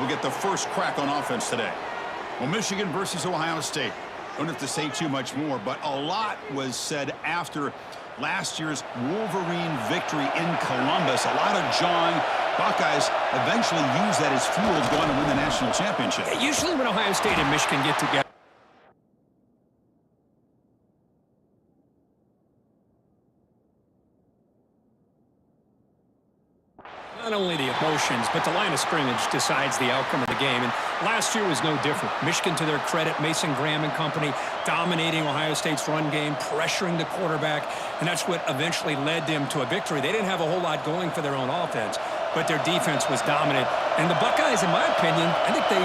will get the first crack on offense today. Well, Michigan versus Ohio State. Don't have to say too much more, but a lot was said after last year's Wolverine victory in Columbus. A lot of jawing. Buckeyes eventually use that as fuel to go on and win the national championship. Usually when Ohio State and Michigan get together, not only the emotions, but the line of scrimmage decides the outcome of the game. And last year was no different. Michigan, to their credit, Mason Graham and company, dominating Ohio State's run game, pressuring the quarterback, and that's what eventually led them to a victory. They didn't have a whole lot going for their own offense, but their defense was dominant. And the Buckeyes, in my opinion, I think they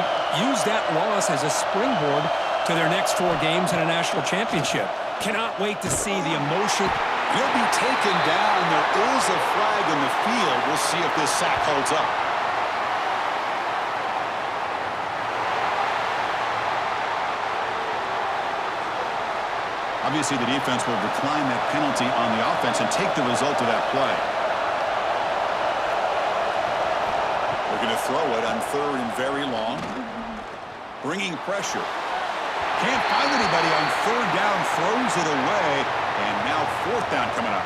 used that loss as a springboard to their next 4 games in a national championship. Cannot wait to see the emotion. He'll be taken down. There is a flag in the field. We'll see if this sack holds up. Obviously, the defense will decline that penalty on the offense and take the result of that play. We're going to throw it on 3rd and very long. Bringing pressure. Can't find anybody on 3rd down. Throws it away. And now 4th down coming up.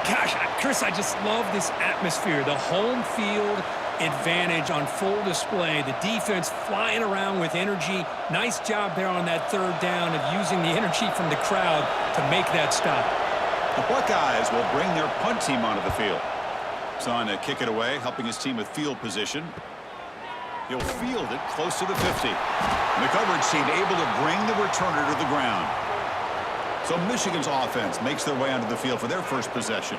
Gosh, Chris, I just love this atmosphere. The home field advantage on full display. The defense flying around with energy. Nice job there on that 3rd down of using the energy from the crowd to make that stop. The Buckeyes will bring their punt team onto the field. It's on to kick it away, helping his team with field position. He'll field it close to the 50. And the coverage team able to bring the returner to the ground. So Michigan's offense makes their way onto the field for their first possession.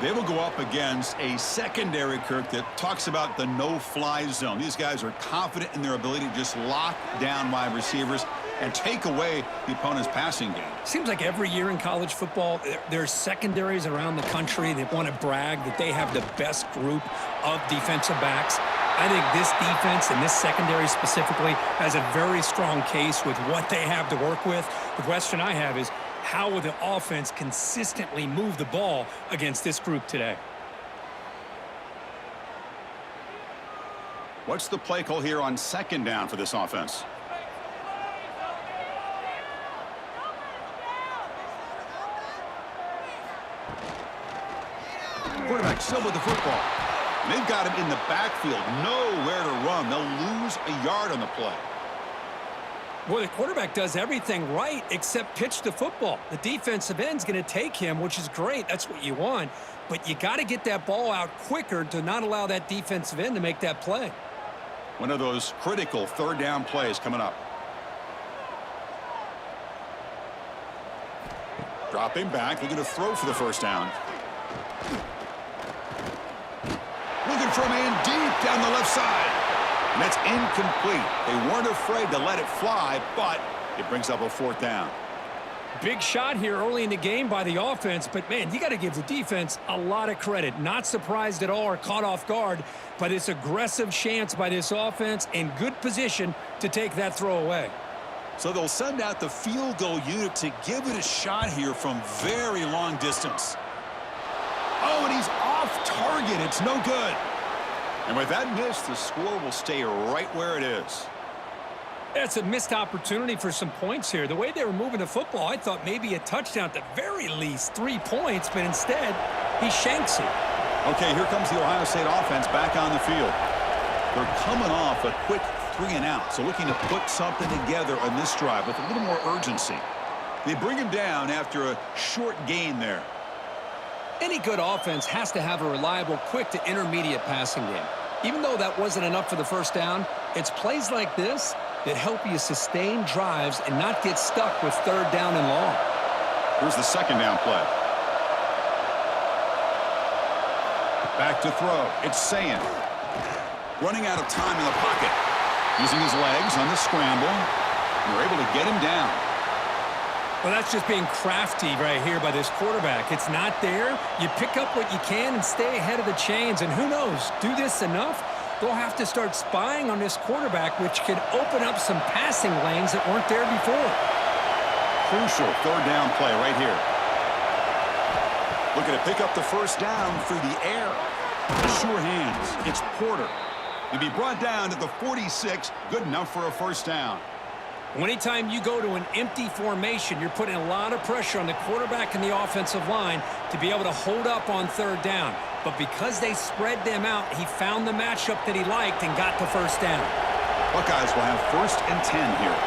They will go up against a secondary, Kirk, that talks about the no-fly zone. These guys are confident in their ability to just lock down wide receivers and take away the opponent's passing game. Seems like every year in college football, there's secondaries around the country that want to brag that they have the best group of defensive backs. I think this defense and this secondary specifically has a very strong case with what they have to work with. The question I have is, how will the offense consistently move the ball against this group today? What's the play call here on 2nd down for this offense? Quarterback still with the football. They've got him in the backfield. Nowhere to run. They'll lose a yard on the play. Well, the quarterback does everything right except pitch the football. The defensive end's going to take him, which is great. That's what you want. But you got to get that ball out quicker to not allow that defensive end to make that play. One of those critical 3rd down plays coming up. Dropping back, looking to throw for the 1st down. Looking for a man deep down the left side. And that's incomplete. They weren't afraid to let it fly, but it brings up a 4th down. Big shot here early in the game by the offense, but, man, you got to give the defense a lot of credit. Not surprised at all or caught off guard, but it's aggressive chance by this offense in good position to take that throw away. So they'll send out the field goal unit to give it a shot here from very long distance. Oh, and he's off target. It's no good. And with that miss, the score will stay right where it is. That's a missed opportunity for some points here. The way they were moving the football, I thought maybe a touchdown at the very least, 3 points, but instead, he shanks it. Okay, here comes the Ohio State offense back on the field. They're coming off a quick 3 and out, so looking to put something together on this drive with a little more urgency. They bring him down after a short gain there. Any good offense has to have a reliable, quick to intermediate passing game. Even though that wasn't enough for the 1st down, it's plays like this that help you sustain drives and not get stuck with 3rd down and long. Here's the 2nd down play. Back to throw. It's Sayin. Running out of time in the pocket. Using his legs on the scramble. They're able to get him down. Well, that's just being crafty right here by this quarterback. It's not there. You pick up what you can and stay ahead of the chains. And who knows, do this enough, they'll have to start spying on this quarterback, which could open up some passing lanes that weren't there before. Crucial 3rd down play right here. Looking to pick up the 1st down through the air. The sure hands. It's Porter. He'll be brought down to the 46, good enough for a first down. Anytime you go to an empty formation, you're putting a lot of pressure on the quarterback and the offensive line to be able to hold up on third down. But because they spread them out, he found the matchup that he liked and got the first down. Buckeyes will have 1st and 10 here.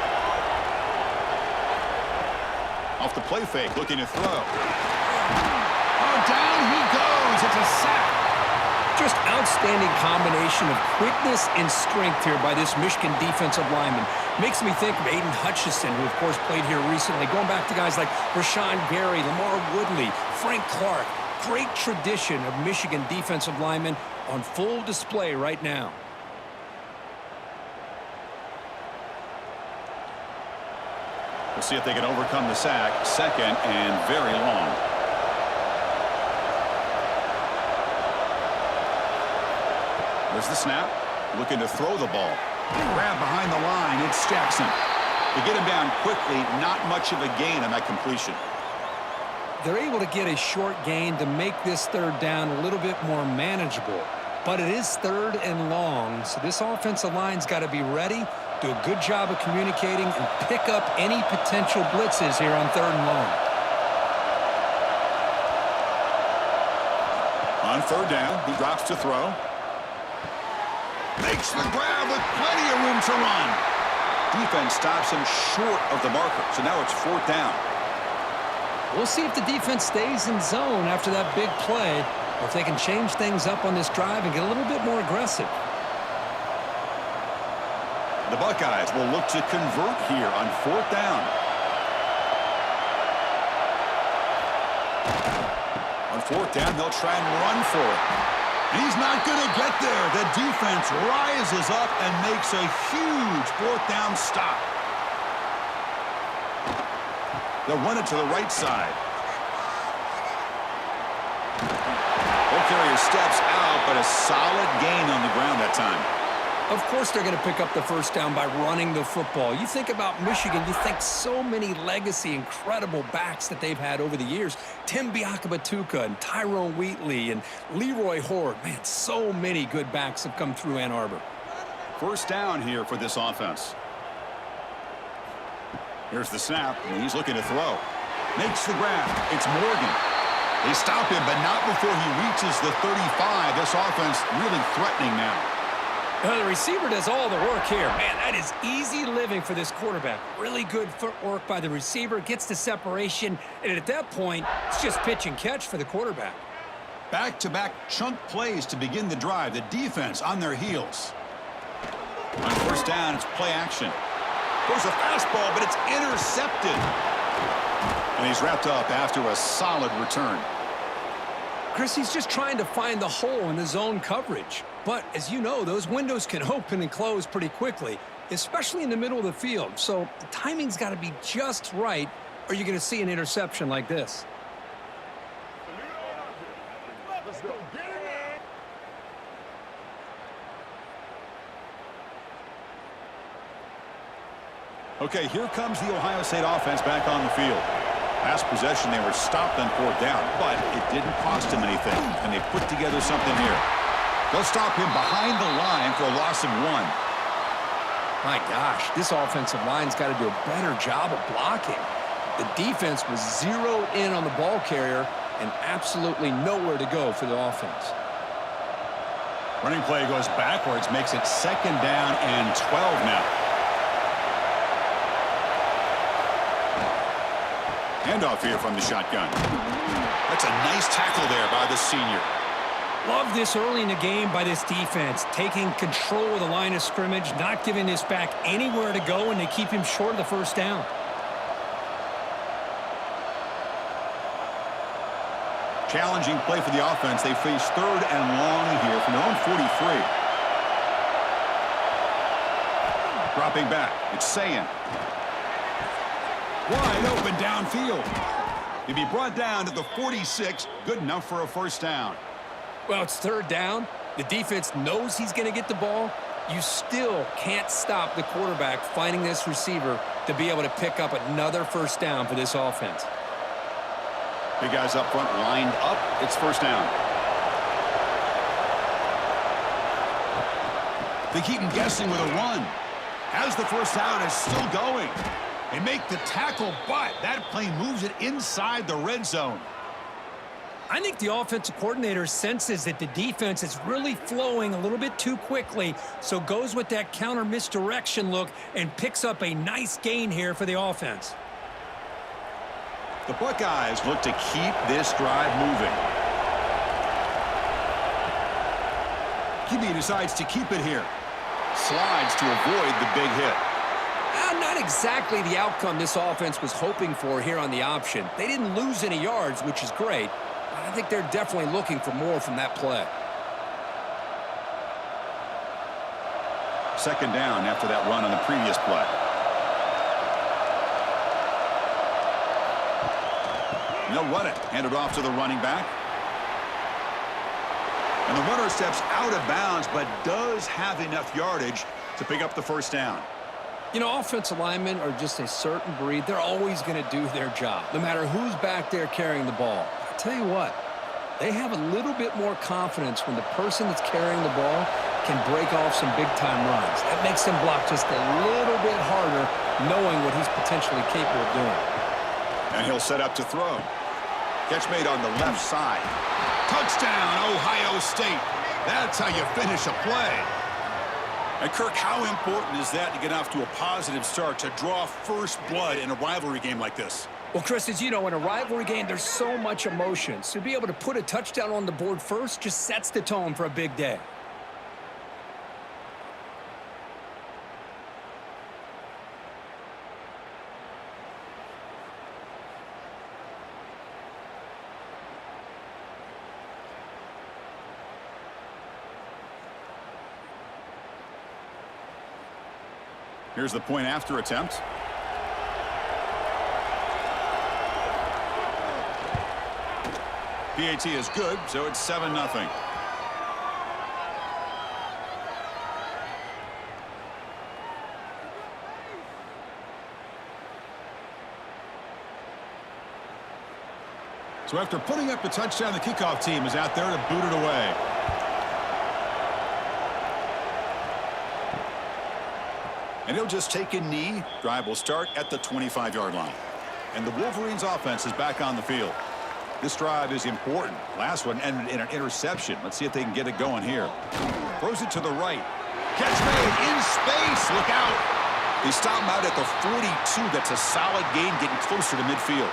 Off the play fake, looking to throw. Oh, down he goes. It's a sack. Just outstanding combination of quickness and strength here by this Michigan defensive lineman. Makes me think of Aiden Hutchinson, who, of course, played here recently. Going back to guys like Rashawn Gary, Lamar Woodley, Frank Clark. Great tradition of Michigan defensive linemen on full display right now. We'll see if they can overcome the sack. 2nd and very long. There's the snap. Looking to throw the ball. Grab behind the line. It's Jackson. To get him down quickly, not much of a gain on that completion. They're able to get a short gain to make this third down a little bit more manageable. But it is 3rd and long, so this offensive line's got to be ready, do a good job of communicating, and pick up any potential blitzes here on 3rd and long. On 3rd down, he drops to throw. Makes the grab with plenty of room to run. Defense stops him short of the marker, so now it's 4th down. We'll see if the defense stays in zone after that big play, or if they can change things up on this drive and get a little bit more aggressive. The Buckeyes will look to convert here on 4th down. On 4th down, they'll try and run for it. And he's not going to get there. The defense rises up and makes a huge 4th down stop. They'll run it to the right side. Ball carrier steps out, but a solid gain on the ground that time. Of course they're going to pick up the first down by running the football. You think about Michigan, you think so many legacy, incredible backs that they've had over the years. Tim Biakabatuka and Tyrone Wheatley and Leroy Horde. Man, so many good backs have come through Ann Arbor. First down here for this offense. Here's the snap, and he's looking to throw. Makes the grab. It's Morgan. They stop him, but not before he reaches the 35. This offense really threatening now. The receiver does all the work here. Man, that is easy living for this quarterback. Really good footwork by the receiver, gets the separation, and at that point, it's just pitch and catch for the quarterback. Back-to-back chunk plays to begin the drive. The defense on their heels. On 1st down, it's play action. Goes a fastball, but it's intercepted. And he's wrapped up after a solid return. Chris, he's just trying to find the hole in the zone coverage. But as you know, those windows can open and close pretty quickly, especially in the middle of the field. So the timing's got to be just right, or you're going to see an interception like this. Let's go. Get it. Okay, here comes the Ohio State offense back on the field. Last possession, they were stopped on 4th down, but it didn't cost them anything, and they put together something here. They'll stop him behind the line for a loss of 1. My gosh, this offensive line's got to do a better job of blocking. The defense was zeroed in on the ball carrier and absolutely nowhere to go for the offense. Running play goes backwards, makes it 2nd down and 12 now. Handoff here from the shotgun. That's a nice tackle there by the senior. Love this early in the game by this defense, taking control of the line of scrimmage, not giving this back anywhere to go, and they keep him short of the first down. Challenging play for the offense. They face 3rd and long here from their own 43. Dropping back. It's Sayin. Wide open downfield. He'll be brought down to the 46. Good enough for a first down. Well, it's 3rd down. The defense knows he's going to get the ball. You still can't stop the quarterback finding this receiver to be able to pick up another first down for this offense. Big guys up front lined up. It's first down. They keep him guessing with a run. Has the first down, is still going. They make the tackle, but that plane moves it inside the red zone. I think the offensive coordinator senses that the defense is really flowing a little bit too quickly, so goes with that counter misdirection look and picks up a nice gain here for the offense. The Buckeyes look to keep this drive moving. QB decides to keep it here. Slides to avoid the big hit. Not exactly the outcome this offense was hoping for here on the option. They didn't lose any yards, which is great. I think they're definitely looking for more from that play. Second down after that run on the previous play. And they'll run it. Hand it off to the running back. And the runner steps out of bounds, but does have enough yardage to pick up the first down. You know, offensive linemen are just a certain breed. They're always going to do their job, no matter who's back there carrying the ball. I'll tell you what, they have a little bit more confidence when the person that's carrying the ball can break off some big-time runs. That makes them block just a little bit harder, knowing what he's potentially capable of doing. And he'll set up to throw. Catch made on the left side. Touchdown, Ohio State. That's how you finish a play. And Kirk, how important is that to get off to a positive start, to draw first blood in a rivalry game like this? Well, Chris, as you know, in a rivalry game, there's so much emotion. So to be able to put a touchdown on the board first just sets the tone for a big day. Here's the point after attempt. PAT is good, so it's 7-0. So after putting up the touchdown, the kickoff team is out there to boot it away. And he'll just take a knee. Drive will start at the 25-yard line. And the Wolverines offense is back on the field. This drive is important. Last one ended in an interception. Let's see if they can get it going here. Throws it to the right. Catch made in space. Look out. They stop him out at the 42. That's a solid gain, getting closer to midfield.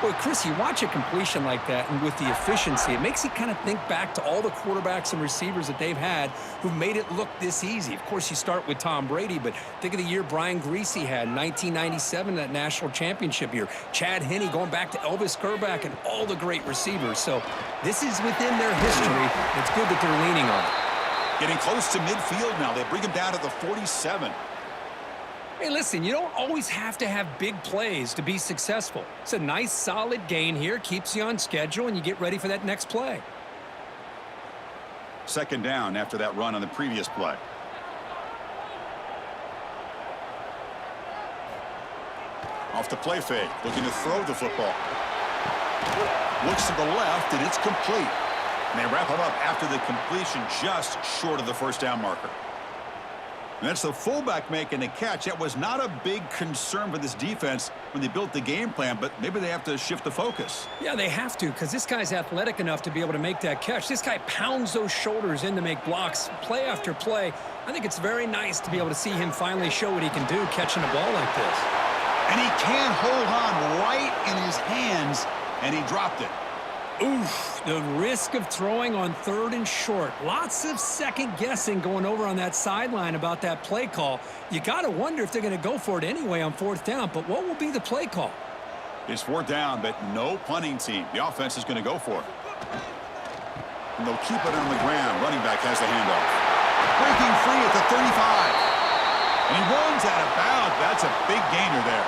Boy, Chris, you watch a completion like that, and with the efficiency, it makes you kind of think back to all the quarterbacks and receivers that they've had who made it look this easy. Of course, you start with Tom Brady, but think of the year Brian Griese had in 1997, that national championship year. Chad Henne going back to Elvis Grbac and all the great receivers. So this is within their history. It's good that they're leaning on it. Getting close to midfield now. They bring him down to the 47. Hey, listen, you don't always have to have big plays to be successful. It's a nice, solid gain here, keeps you on schedule, and you get ready for that next play. Second down after that run on the previous play. Off the play fake, looking to throw the football. Looks to the left, and it's complete. And they wrap him up after the completion, just short of the first down marker. And that's the fullback making the catch. That was not a big concern for this defense when they built the game plan, but maybe they have to shift the focus. Yeah, they have to, because this guy's athletic enough to be able to make that catch. This guy pounds those shoulders in to make blocks play after play. I think it's very nice to be able to see him finally show what he can do catching a ball like this. And he can hold on right in his hands, and he dropped it. Oof, the risk of throwing on 3rd and short. Lots of second guessing going over on that sideline about that play call. You got to wonder if they're going to go for it anyway on 4th down, but what will be the play call? It's 4th down, but no punting team. The offense is going to go for it. And they'll keep it on the ground. Running back has the handoff. Breaking free at the 35. And he runs out of bounds. That's a big gainer there.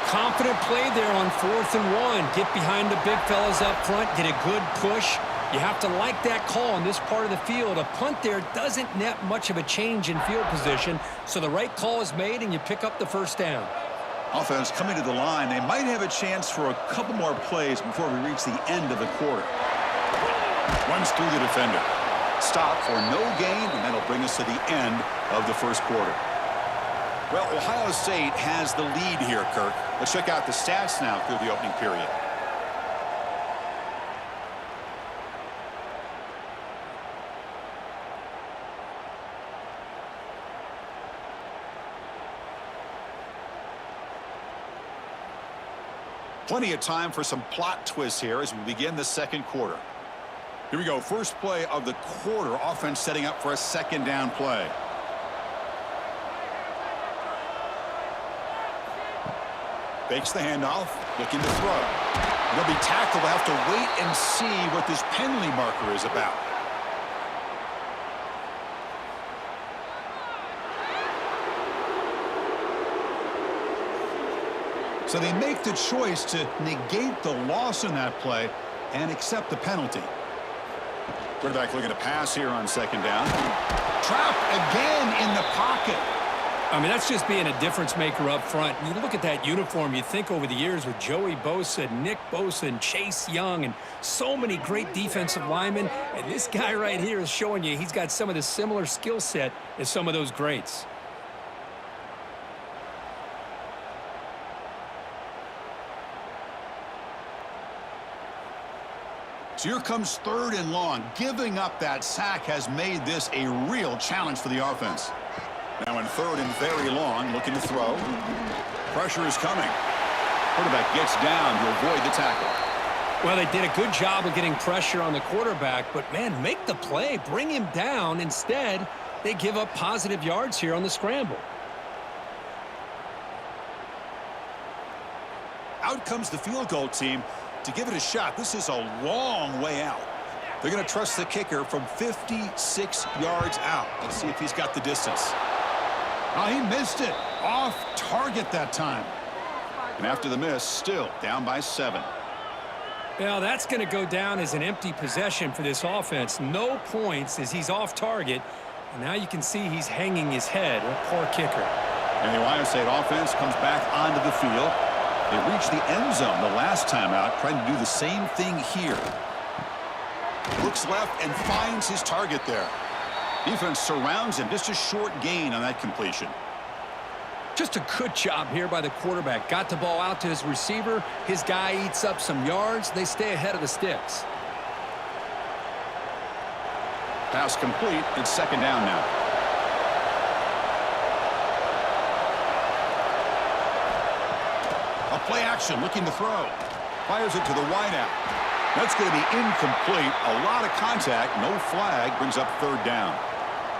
Confident play there on 4th and 1. Get behind the big fellas up front. Get a good push. You have to like that call in this part of the field. A punt there doesn't net much of a change in field position, so the right call is made, and you pick up the first down. Offense coming to the line. They might have a chance for a couple more plays before we reach the end of the quarter. Runs through the defender. Stop for no gain, and that'll bring us to the end of the first quarter. Well, Ohio State has the lead here, Kirk. Let's check out the stats now through the opening period. Plenty of time for some plot twists here as we begin the second quarter. Here we go. First play of the quarter. Offense setting up for a second down play. Fakes the handoff. Looking to throw. They'll be tackled. They'll have to wait and see what this penalty marker is about. So they make the choice to negate the loss in that play and accept the penalty. Quarterback looking to pass here on second down. Trapped again in the pocket. I mean, that's just being a difference maker up front. You look at that uniform, you think over the years with Joey Bosa, Nick Bosa, and Chase Young, and so many great defensive linemen. And this guy right here is showing you he's got some of the similar skill set as some of those greats. So here comes third and long. Giving up that sack has made this a real challenge for the offense. Now in third and very long, looking to throw. Pressure is coming. Quarterback gets down to avoid the tackle. Well, they did a good job of getting pressure on the quarterback, but, man, make the play. Bring him down. Instead, they give up positive yards here on the scramble. Out comes the field goal team to give it a shot. This is a long way out. They're going to trust the kicker from 56 yards out. Let's see if he's got the distance. Oh, he missed it. Off target that time. And after the miss, still down by 7. Well, that's going to go down as an empty possession for this offense. No points as he's off target. And now you can see he's hanging his head. A poor kicker. And the Ohio State offense comes back onto the field. They reached the end zone the last time out, trying to do the same thing here. Looks left and finds his target there. Defense surrounds him. Just a short gain on that completion. Just a good job here by the quarterback. Got the ball out to his receiver. His guy eats up some yards. They stay ahead of the sticks. Pass complete. It's second down now. A play action, looking to throw. Fires it to the wideout. That's going to be incomplete. A lot of contact. No flag. Brings up third down.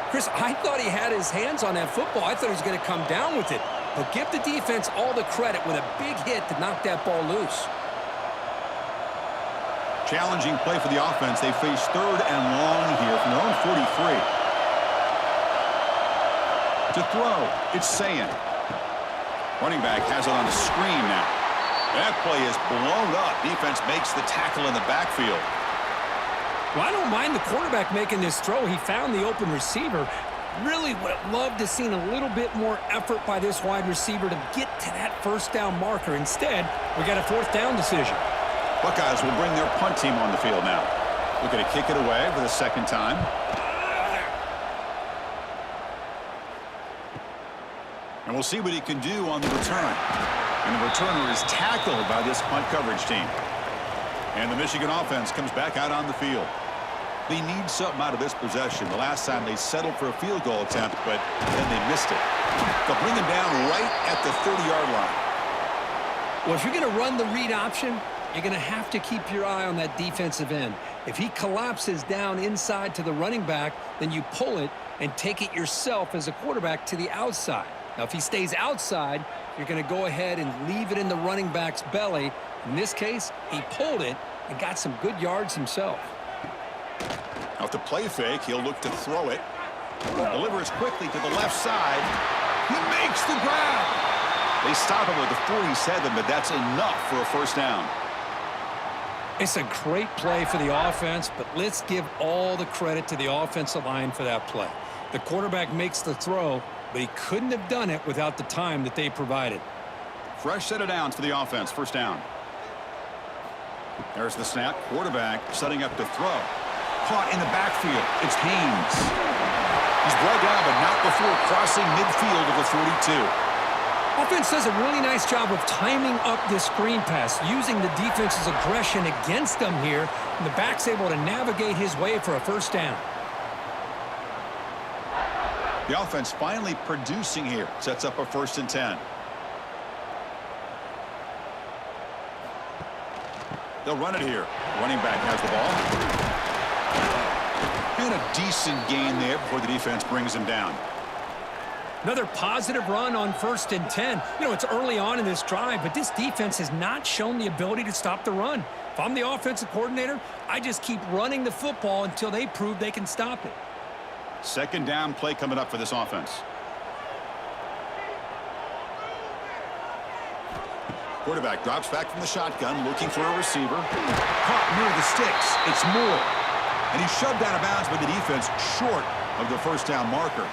Chris, I thought he had his hands on that football. I thought he was going to come down with it. But give the defense all the credit with a big hit to knock that ball loose. Challenging play for the offense. They face third and long here from their own 43. To throw, it's Sayin. Running back has it on a screen now. That play is blown up. Defense makes the tackle in the backfield. Well, I don't mind the quarterback making this throw. He found the open receiver. Really would have loved to seen a little bit more effort by this wide receiver to get to that first down marker. Instead, we got a fourth down decision. Buckeyes will bring their punt team on the field now. Looking to kick it away for the second time. And we'll see what he can do on the return. And the returner is tackled by this punt coverage team. And the Michigan offense comes back out on the field. They need something out of this possession. The last time they settled for a field goal attempt, but then they missed it. They'll bring him down right at the 30-yard line. Well, if you're going to run the read option, you're going to have to keep your eye on that defensive end. If he collapses down inside to the running back, then you pull it and take it yourself as a quarterback to the outside. Now, if he stays outside, you're going to go ahead and leave it in the running back's belly. In this case, he pulled it and got some good yards himself. Now, to play fake, he'll look to throw it. Delivers quickly to the left side. He makes the grab. They stop him at the 47, but that's enough for a first down. It's a great play for the offense, but let's give all the credit to the offensive line for that play. The quarterback makes the throw, but he couldn't have done it without the time that they provided. Fresh set of downs for the offense. First down. There's the snap. Quarterback setting up to throw. Caught in the backfield. It's Haynes. He's brought down, but not before crossing midfield of the 42. Offense does a really nice job of timing up this screen pass, using the defense's aggression against them here, and the back's able to navigate his way for a first down. The offense finally producing here. Sets up a 1st and 10. They'll run it here. Running back has the ball. And a decent gain there before the defense brings him down. Another positive run on 1st and 10. You know, it's early on in this drive, but this defense has not shown the ability to stop the run. If I'm the offensive coordinator, I just keep running the football until they prove they can stop it. 2nd down play coming up for this offense. Quarterback drops back from the shotgun, looking for a receiver. Caught near the sticks. It's Moore. And he's shoved out of bounds by the defense short of the 1st down marker.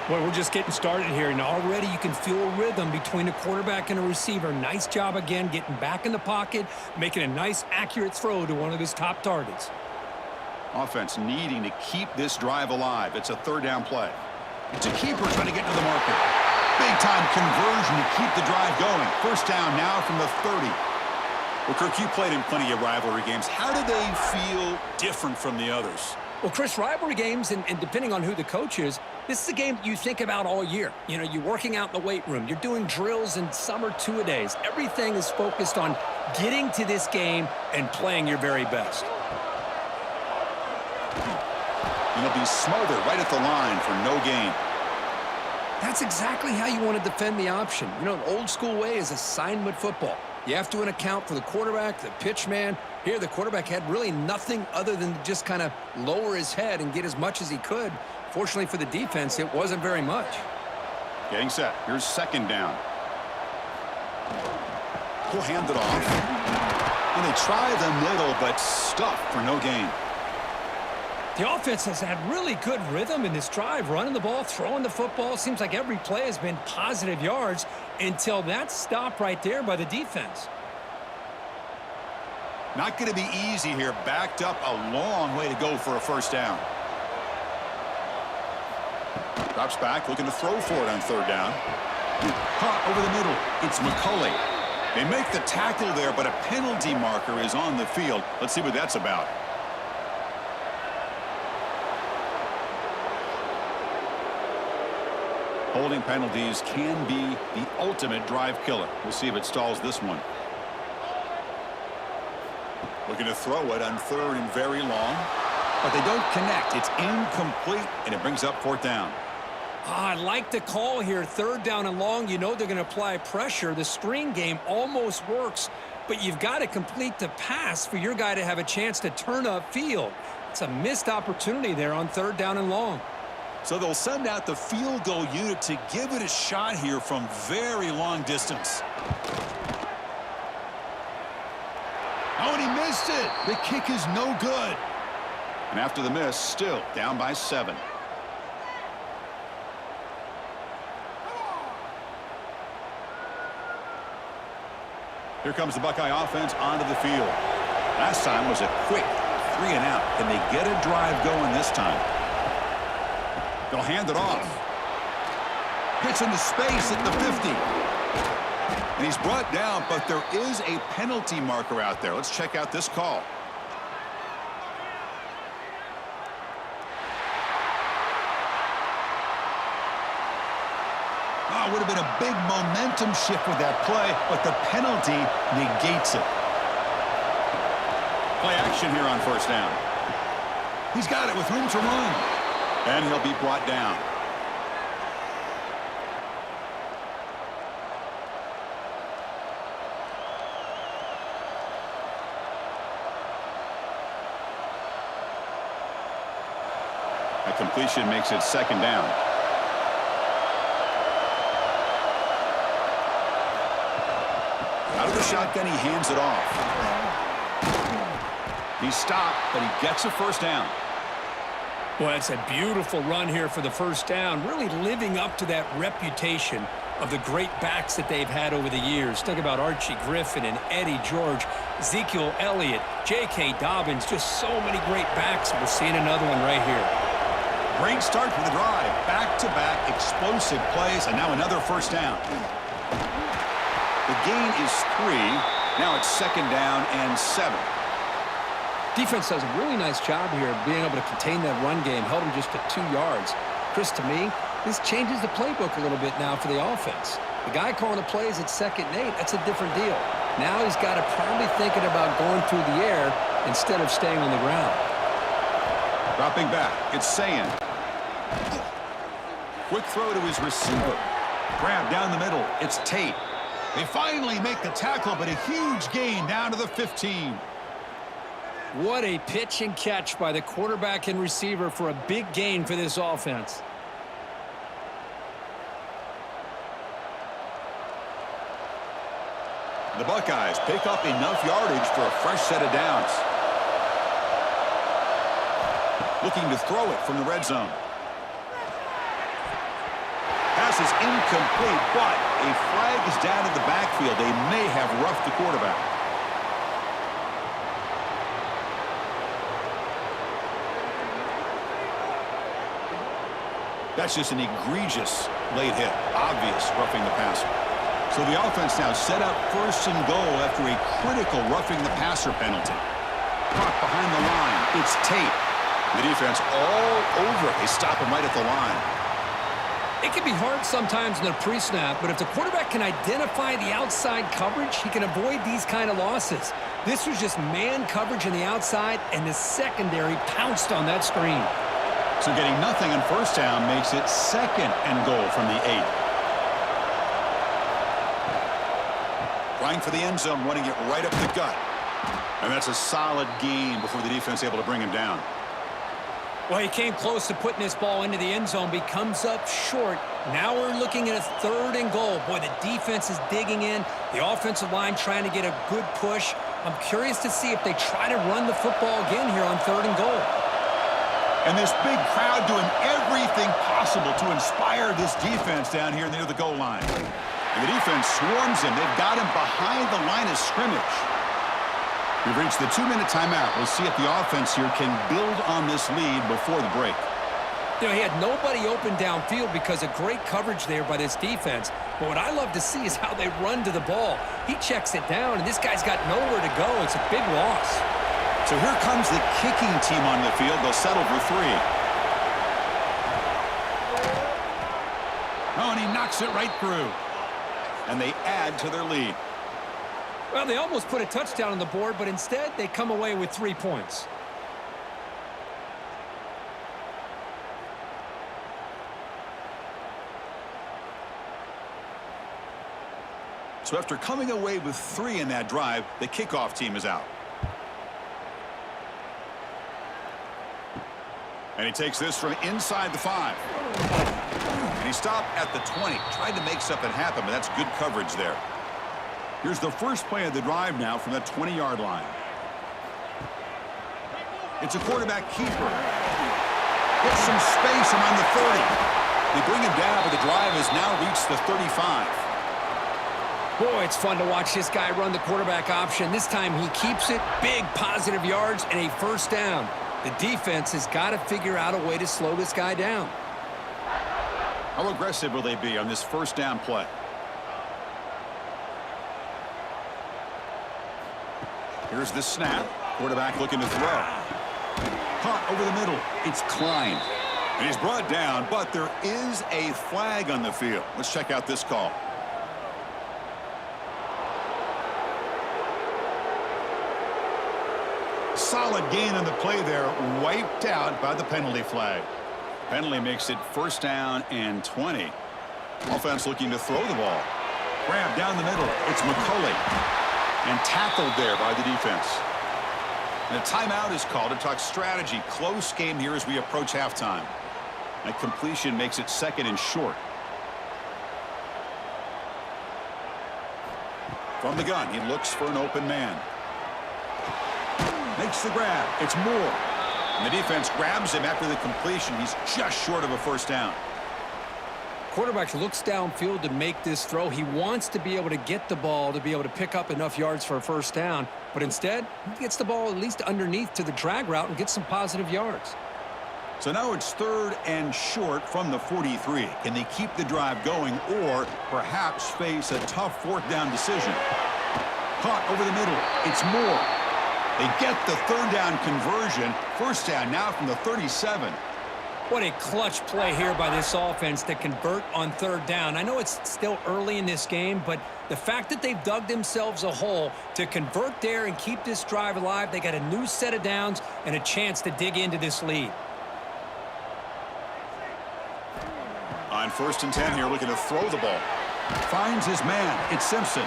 Well, we're just getting started here, and already you can feel a rhythm between a quarterback and a receiver. Nice job again getting back in the pocket, making a nice, accurate throw to one of his top targets. Offense needing to keep this drive alive. It's a 3rd down play. It's a keeper trying to get to the marker. Big-time conversion to keep the drive going. 1st down now from the 30. Well, Kirk, you played in plenty of rivalry games. How do they feel different from the others? Well, Chris, rivalry games, and depending on who the coach is, this is a game you think about all year. You know, you're working out in the weight room. You're doing drills and some or two-a-days. Everything is focused on getting to this game and playing your very best. And he'll be smothered right at the line for no gain. That's exactly how you want to defend the option. You know, the old-school way is assignment football. You have to account for the quarterback, the pitch man. Here, the quarterback had really nothing other than to just kind of lower his head and get as much as he could. Fortunately for the defense, it wasn't very much. Getting set. Here's 2nd down. He'll hand it off. And they try the middle, but stuffed for no gain. The offense has had really good rhythm in this drive, running the ball, throwing the football. Seems like every play has been positive yards until that stop right there by the defense. Not going to be easy here. Backed up a long way to go for a 1st down. Drops back, looking to throw for it on 3rd down. Caught over the middle. It's McCulley. They make the tackle there, but a penalty marker is on the field. Let's see what that's about. Holding penalties can be the ultimate drive killer. We'll see if it stalls this one. Looking to throw it on 3rd and very long. But they don't connect. It's incomplete, and it brings up 4th down. I like the call here. 3rd down and long. You know they're going to apply pressure. The screen game almost works, but you've got to complete the pass for your guy to have a chance to turn upfield. It's a missed opportunity there on 3rd down and long. So they'll send out the field goal unit to give it a shot here from very long distance. Oh, and he missed it. The kick is no good. And after the miss, still down by 7. Here comes the Buckeye offense onto the field. Last time was a quick 3 and out. Can they get a drive going this time? They'll hand it off. Gets into space at the 50. And he's brought down, but there is a penalty marker out there. Let's check out this call. Oh, it would have been a big momentum shift with that play, but the penalty negates it. Play action here on 1st down. He's got it with room to run. And he'll be brought down. A completion makes it 2nd down. Out of the shotgun, he hands it off. He's stopped, but he gets a 1st down. Well, it's a beautiful run here for the first down, really living up to that reputation of the great backs that they've had over the years. Think about Archie Griffin and Eddie George, Ezekiel Elliott, J.K. Dobbins, just so many great backs. We're seeing another one right here. Great start for the drive. Back-to-back explosive plays, and now another first down. The gain is 3. Now it's 2nd down and 7. Defense does a really nice job here of being able to contain that run game, held them just to 2 yards. Chris, to me, this changes the playbook a little bit now for the offense. The guy calling the plays at 2nd and 8, that's a different deal. Now he's got to probably thinking about going through the air instead of staying on the ground. Dropping back, it's Sayin. Quick throw to his receiver. Grab down the middle, it's Tate. They finally make the tackle, but a huge gain down to the 15. What a pitch and catch by the quarterback and receiver for a big gain for this offense. The Buckeyes pick up enough yardage for a fresh set of downs. Looking to throw it from the red zone. Pass is incomplete, but a flag is down in the backfield. They may have roughed the quarterback. That's just an egregious late hit. Obvious roughing the passer. So the offense now set up 1st and goal after a critical roughing the passer penalty. Caught behind the line. It's Tate. The defense all over it. They stop him right at the line. It can be hard sometimes in the pre-snap, but if the quarterback can identify the outside coverage, he can avoid these kind of losses. This was just man coverage on the outside, and the secondary pounced on that screen. So getting nothing on 1st down makes it 2nd and goal from the 8. Trying for the end zone, running it right up the gut. And that's a solid gain before the defense able to bring him down. Well, he came close to putting this ball into the end zone, but he comes up short. Now we're looking at a 3rd and goal. Boy, the defense is digging in. The offensive line trying to get a good push. I'm curious to see if they try to run the football again here on 3rd and goal. And this big crowd doing everything possible to inspire this defense down here near the goal line. And the defense swarms him. They've got him behind the line of scrimmage. We've reached the 2-minute timeout. We'll see if the offense here can build on this lead before the break. You know, he had nobody open downfield because of great coverage there by this defense. But what I love to see is how they run to the ball. He checks it down, and this guy's got nowhere to go. It's a big loss. So here comes the kicking team on the field. They'll settle for 3. Oh, and he knocks it right through. And they add to their lead. Well, they almost put a touchdown on the board, but instead they come away with 3 points. So after coming away with 3 in that drive, the kickoff team is out. And he takes this from inside the 5. And he stopped at the 20. Tried to make something happen, but that's good coverage there. Here's the first play of the drive now from the 20-yard line. It's a quarterback keeper. Gets some space around the 30. They bring him down, but the drive has now reached the 35. Boy, it's fun to watch this guy run the quarterback option. This time he keeps it, big positive yards, and a 1st down. The defense has got to figure out a way to slow this guy down. How aggressive will they be on this 1st down play? Here's the snap. Quarterback looking to throw. Caught over the middle. It's Klein. And he's brought down, but there is a flag on the field. Let's check out this call. Solid gain on the play there, wiped out by the penalty flag. Penalty makes it 1st down and 20. Offense looking to throw the ball. Grab down the middle. It's McCulley. And tackled there by the defense. And a timeout is called to talk strategy. Close game here as we approach halftime. That completion makes it 2nd and short. From the gun, he looks for an open man. Makes the grab. It's Moore. And the defense grabs him after the completion. He's just short of a first down. Quarterback looks downfield to make this throw. He wants to be able to get the ball to be able to pick up enough yards for a first down. But instead, he gets the ball at least underneath to the drag route and gets some positive yards. So now it's 3rd and short from the 43. Can they keep the drive going or perhaps face a tough 4th down decision? Caught over the middle. It's Moore. They get the 3rd down conversion. First down now from the 37. What a clutch play here by this offense to convert on 3rd down. I know it's still early in this game, but the fact that they've dug themselves a hole to convert there and keep this drive alive, they got a new set of downs and a chance to dig into this lead. On 1st and 10 here, looking to throw the ball. Finds his man. It's Simpson.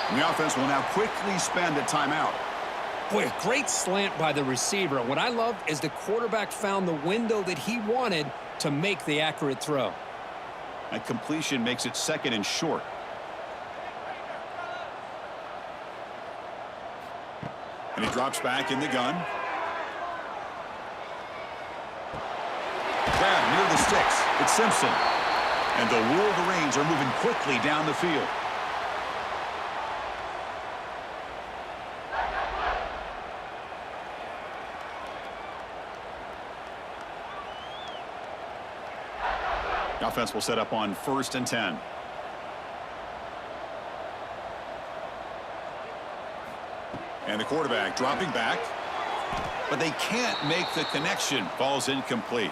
And the offense will now quickly spend a timeout. Boy, a great slant by the receiver. What I loved is the quarterback found the window that he wanted to make the accurate throw. That completion makes it 2nd and short. And he drops back in the gun. Grab near the sticks. It's Simpson. And the Wolverines are moving quickly down the field. The offense will set up on 1st and 10. And the quarterback dropping back. But they can't make the connection. Ball's incomplete.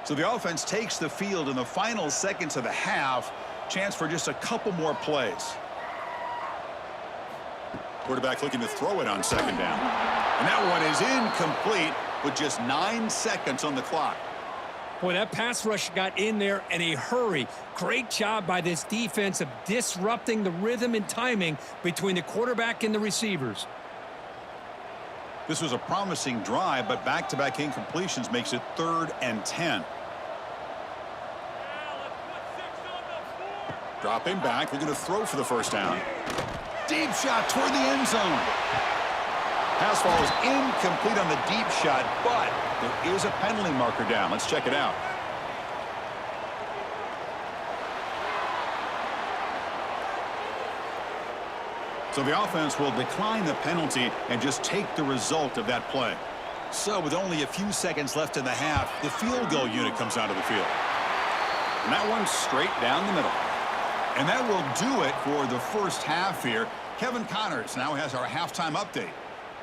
So the offense takes the field in the final seconds of the half. Chance for just a couple more plays. Quarterback looking to throw it on 2nd down. And that one is incomplete with just 9 seconds on the clock. Boy, that pass rush got in there in a hurry. Great job by this defense of disrupting the rhythm and timing between the quarterback and the receivers. This was a promising drive, but back-to-back incompletions makes it 3rd and 10. Dropping back, looking to throw for the first down. Deep shot toward the end zone. Pass ball is incomplete on the deep shot, but there is a penalty marker down. Let's check it out. So the offense will decline the penalty and just take the result of that play. So with only a few seconds left in the half, the field goal unit comes out of the field. And that one's straight down the middle. And that will do it for the first half here. Kevin Connors now has our halftime update.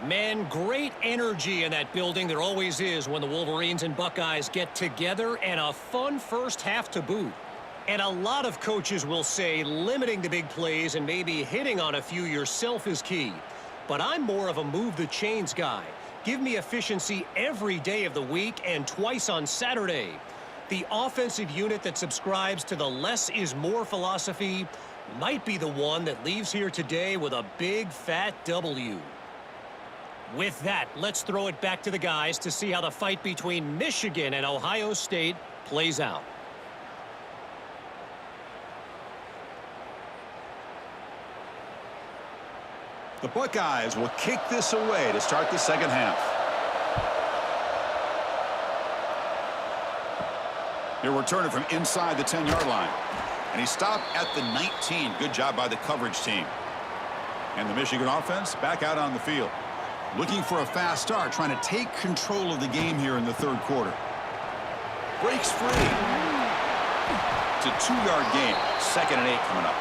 Man, great energy in that building. There always is when the Wolverines and Buckeyes get together, and a fun first half to boot. And a lot of coaches will say limiting the big plays and maybe hitting on a few yourself is key. But I'm more of a move the chains guy. Give me efficiency every day of the week and twice on Saturday. The offensive unit that subscribes to the less is more philosophy might be the one that leaves here today with a big fat W. With that, let's throw it back to the guys to see how the fight between Michigan and Ohio State plays out. The Buckeyes will kick this away to start the second half. He'll return it from inside the 10-yard line. And he stopped at the 19. Good job by the coverage team. And the Michigan offense back out on the field. Looking for a fast start, trying to take control of the game here in the third quarter. Breaks free. It's a 2-yard gain. 2nd and 8 coming up.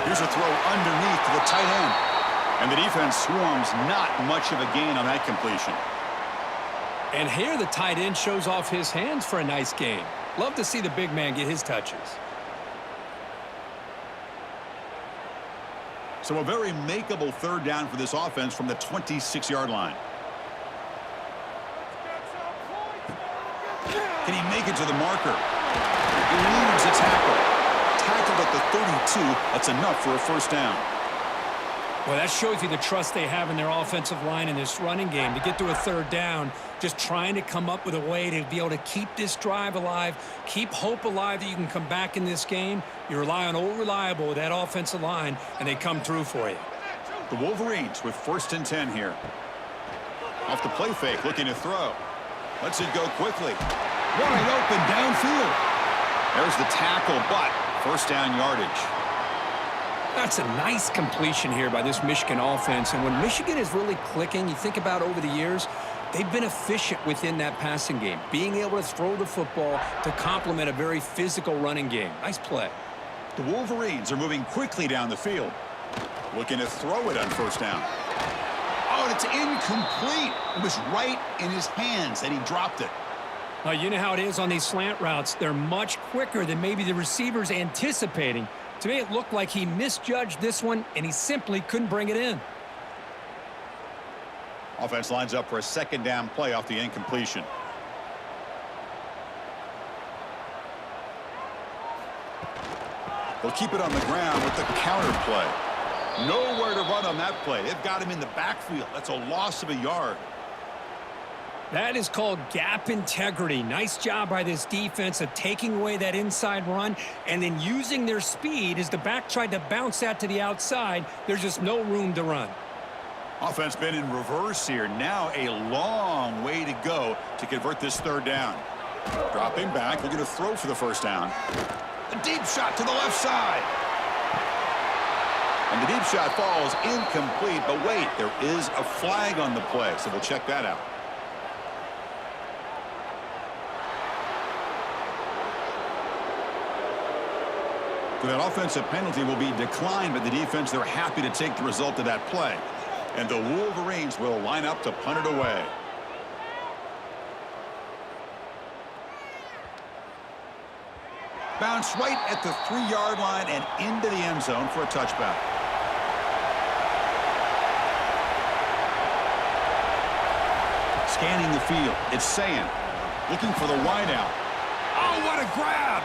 Here's a throw underneath to the tight end. And the defense swarms not much of a gain on that completion. And here the tight end shows off his hands for a nice game. Love to see the big man get his touches. So a very makeable third down for this offense from the 26-yard line. Can he make it to the marker? Eludes a tackle. Tackled at the 32. That's enough for a first down. Well, that shows you the trust they have in their offensive line in this running game. To get to a third down, just trying to come up with a way to be able to keep this drive alive, keep hope alive that you can come back in this game. You rely on Old Reliable with that offensive line, and they come through for you. The Wolverines with 1st and 10 here. Off the play fake, looking to throw. Lets it go quickly. Wide open downfield. There's the tackle, but first down yardage. That's a nice completion here by this Michigan offense. And when Michigan is really clicking, you think about over the years, they've been efficient within that passing game, being able to throw the football to complement a very physical running game. Nice play. The Wolverines are moving quickly down the field. Looking to throw it on first down. Oh, and it's incomplete. It was right in his hands, and he dropped it. You know how it is on these slant routes. They're much quicker than maybe the receivers anticipating. To me, it looked like he misjudged this one, and he simply couldn't bring it in. Offense lines up for a second down play off the incompletion. They'll keep it on the ground with the counter play. Nowhere to run on that play. They've got him in the backfield. That's a loss of a yard. That is called gap integrity. Nice job by this defense of taking away that inside run and then using their speed as the back tried to bounce that to the outside. There's just no room to run. Offense been in reverse here. Now a long way to go to convert this third down. Dropping back, looking to throw for the first down. A deep shot to the left side. And the deep shot falls incomplete, but wait, there is a flag on the play, so we'll check that out. So that offensive penalty will be declined by the defense. They're happy to take the result of that play. And the Wolverines will line up to punt it away. Bounce right at the 3-yard line and into the end zone for a touchback. Scanning the field, it's Sayin looking for the wideout. Oh, what a grab!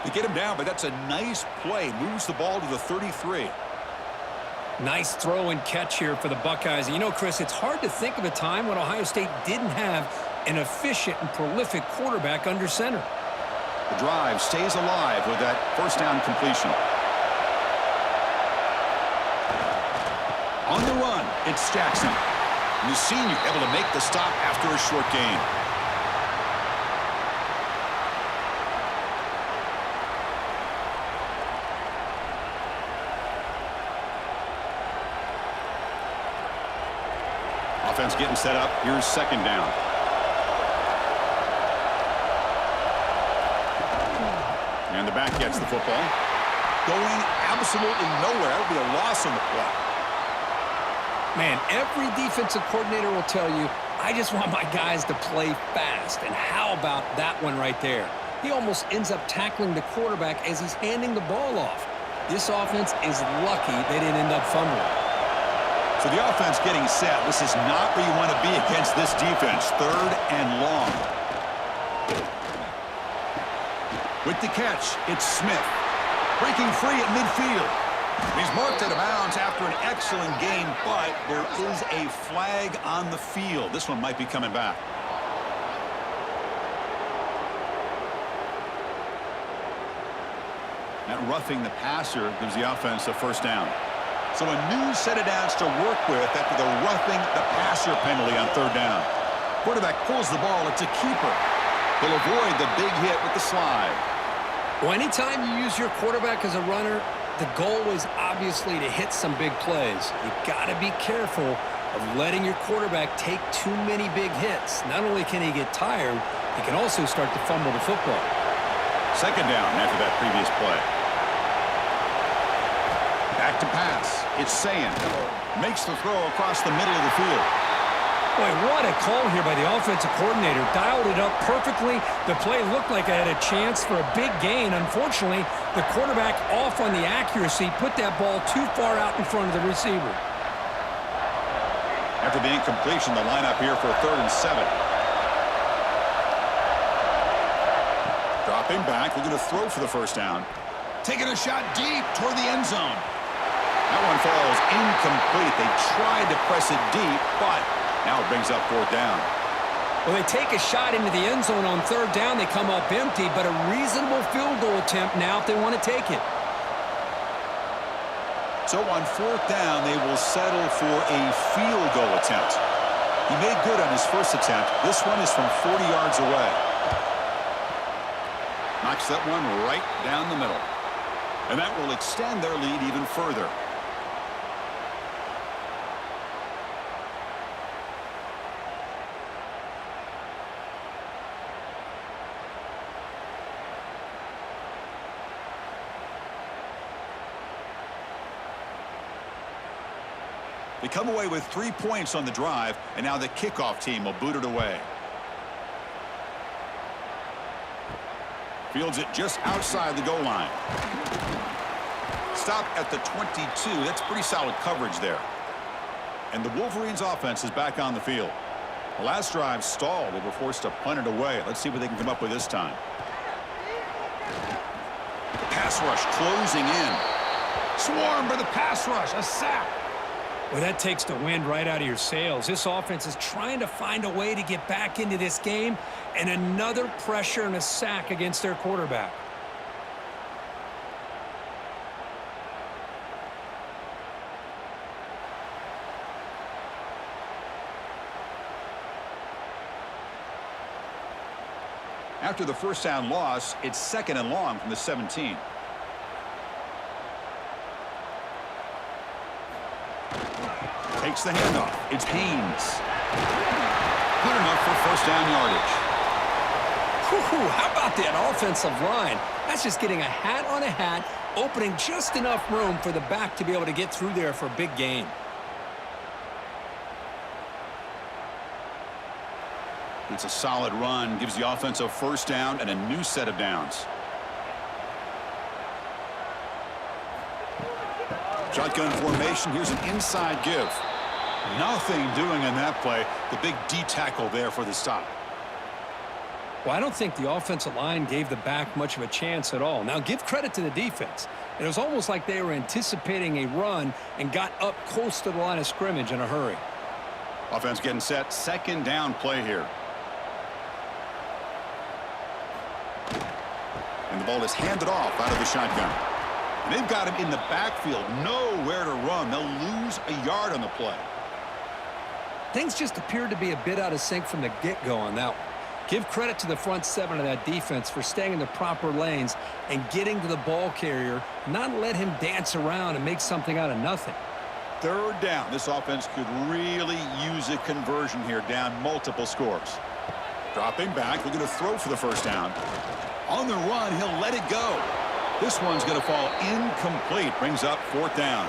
They get him down, but that's a nice play. Moves the ball to the 33. Nice throw and catch here for the Buckeyes. You know, Chris, it's hard to think of a time when Ohio State didn't have an efficient and prolific quarterback under center. The drive stays alive with that first down completion. On the run, it's Jackson. And the senior able to make the stop after a short gain. Offense getting set up. Here's second down. And the back gets the football. Going absolutely nowhere. That would be a loss on the play. Man, every defensive coordinator will tell you, I just want my guys to play fast. And how about that one right there? He almost ends up tackling the quarterback as he's handing the ball off. This offense is lucky they didn't end up fumbling. So the offense getting set. This is not where you want to be against this defense. Third and long. With the catch, it's Smith. Breaking free at midfield. He's marked out of bounds after an excellent game, but there is a flag on the field. This one might be coming back. That roughing the passer gives the offense a first down. So a new set of downs to work with after the roughing the passer penalty on third down. Quarterback pulls the ball. It's a keeper. He'll avoid the big hit with the slide. Well, anytime you use your quarterback as a runner, the goal is obviously to hit some big plays. You got to be careful of letting your quarterback take too many big hits. Not only can he get tired, he can also start to fumble the football. Second down after that previous play. Back to pass. It's Sayin. Makes the throw across the middle of the field. Boy, what a call here by the offensive coordinator. Dialed it up perfectly. The play looked like it had a chance for a big gain. Unfortunately, the quarterback off on the accuracy, put that ball too far out in front of the receiver. After the incompletion, the lineup here for 3rd and 7. Dropping back, looking to throw for the first down. Taking a shot deep toward the end zone. That one falls incomplete. They tried to press it deep, but now it brings up 4th down. Well, they take a shot into the end zone on 3rd down. They come up empty, but a reasonable field goal attempt now if they want to take it. So on 4th down, they will settle for a field goal attempt. He made good on his first attempt. This one is from 40 yards away. Knocks that one right down the middle. And that will extend their lead even further. They come away with 3 points on the drive, and now the kickoff team will boot it away. Fields it just outside the goal line. Stop at the 22. That's pretty solid coverage there. And the Wolverines offense is back on the field. The last drive stalled. They were forced to punt it away. Let's see what they can come up with this time. The pass rush closing in. Swarmed by the pass rush. A sack. Well, that takes the wind right out of your sails. This offense is trying to find a way to get back into this game, and another pressure and a sack against their quarterback. After the first down loss, it's 2nd and long from the 17. Takes the handoff. It's Haynes. Good enough for first down yardage. Whew, how about that offensive line? That's just getting a hat on a hat, opening just enough room for the back to be able to get through there for a big gain. It's a solid run. Gives the offense a first down and a new set of downs. Shotgun formation. Here's an inside give. Nothing doing in that play. The big D tackle there for the stop. Well, I don't think the offensive line gave the back much of a chance at all. Now, give credit to the defense. It was almost like they were anticipating a run and got up close to the line of scrimmage in a hurry. Offense getting set. 2nd down play here. And the ball is handed off out of the shotgun. And they've got him in the backfield. Nowhere to run. They'll lose a yard on the play. Things just appeared to be a bit out of sync from the get-go on that one. Give credit to the front 7 of that defense for staying in the proper lanes and getting to the ball carrier, not let him dance around and make something out of nothing. 3rd down. This offense could really use a conversion here, down multiple scores. Dropping back, looking to throw for the first down. On the run, he'll let it go. This one's going to fall incomplete. Brings up 4th down.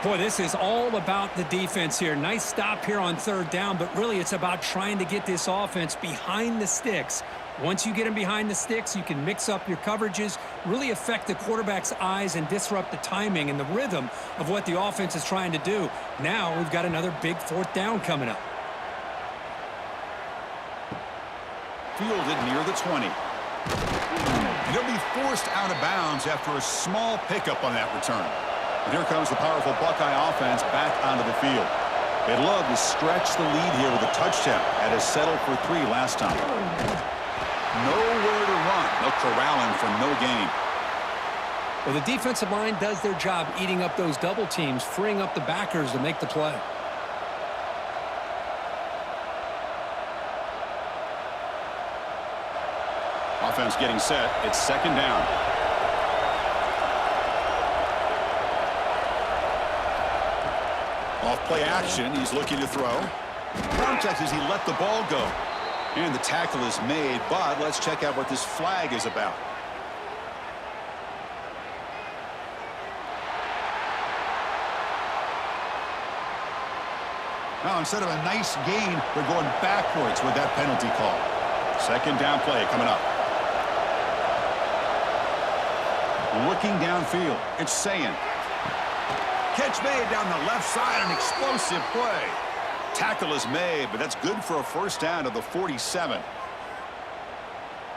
Boy, this is all about the defense here. Nice stop here on 3rd down, but really it's about trying to get this offense behind the sticks. Once you get them behind the sticks, you can mix up your coverages, really affect the quarterback's eyes and disrupt the timing and the rhythm of what the offense is trying to do. Now we've got another big 4th down coming up. Fielded near the 20. He'll be forced out of bounds after a small pickup on that return. And here comes the powerful Buckeye offense back onto the field. They'd love to stretch the lead here with a touchdown. Had us settled for 3 last time. Nowhere to run. They'll corral him for no gain. Well, the defensive line does their job eating up those double teams, freeing up the backers to make the play. Offense getting set. It's 2nd down. Off play action. He's looking to throw. Contact as he let the ball go. And the tackle is made, but let's check out what this flag is about. Now, instead of a nice gain, they're going backwards with that penalty call. Second down play coming up. Looking downfield, it's Sayin. Catch made down the left side, an explosive play. Tackle is made, but that's good for a first down to the 47.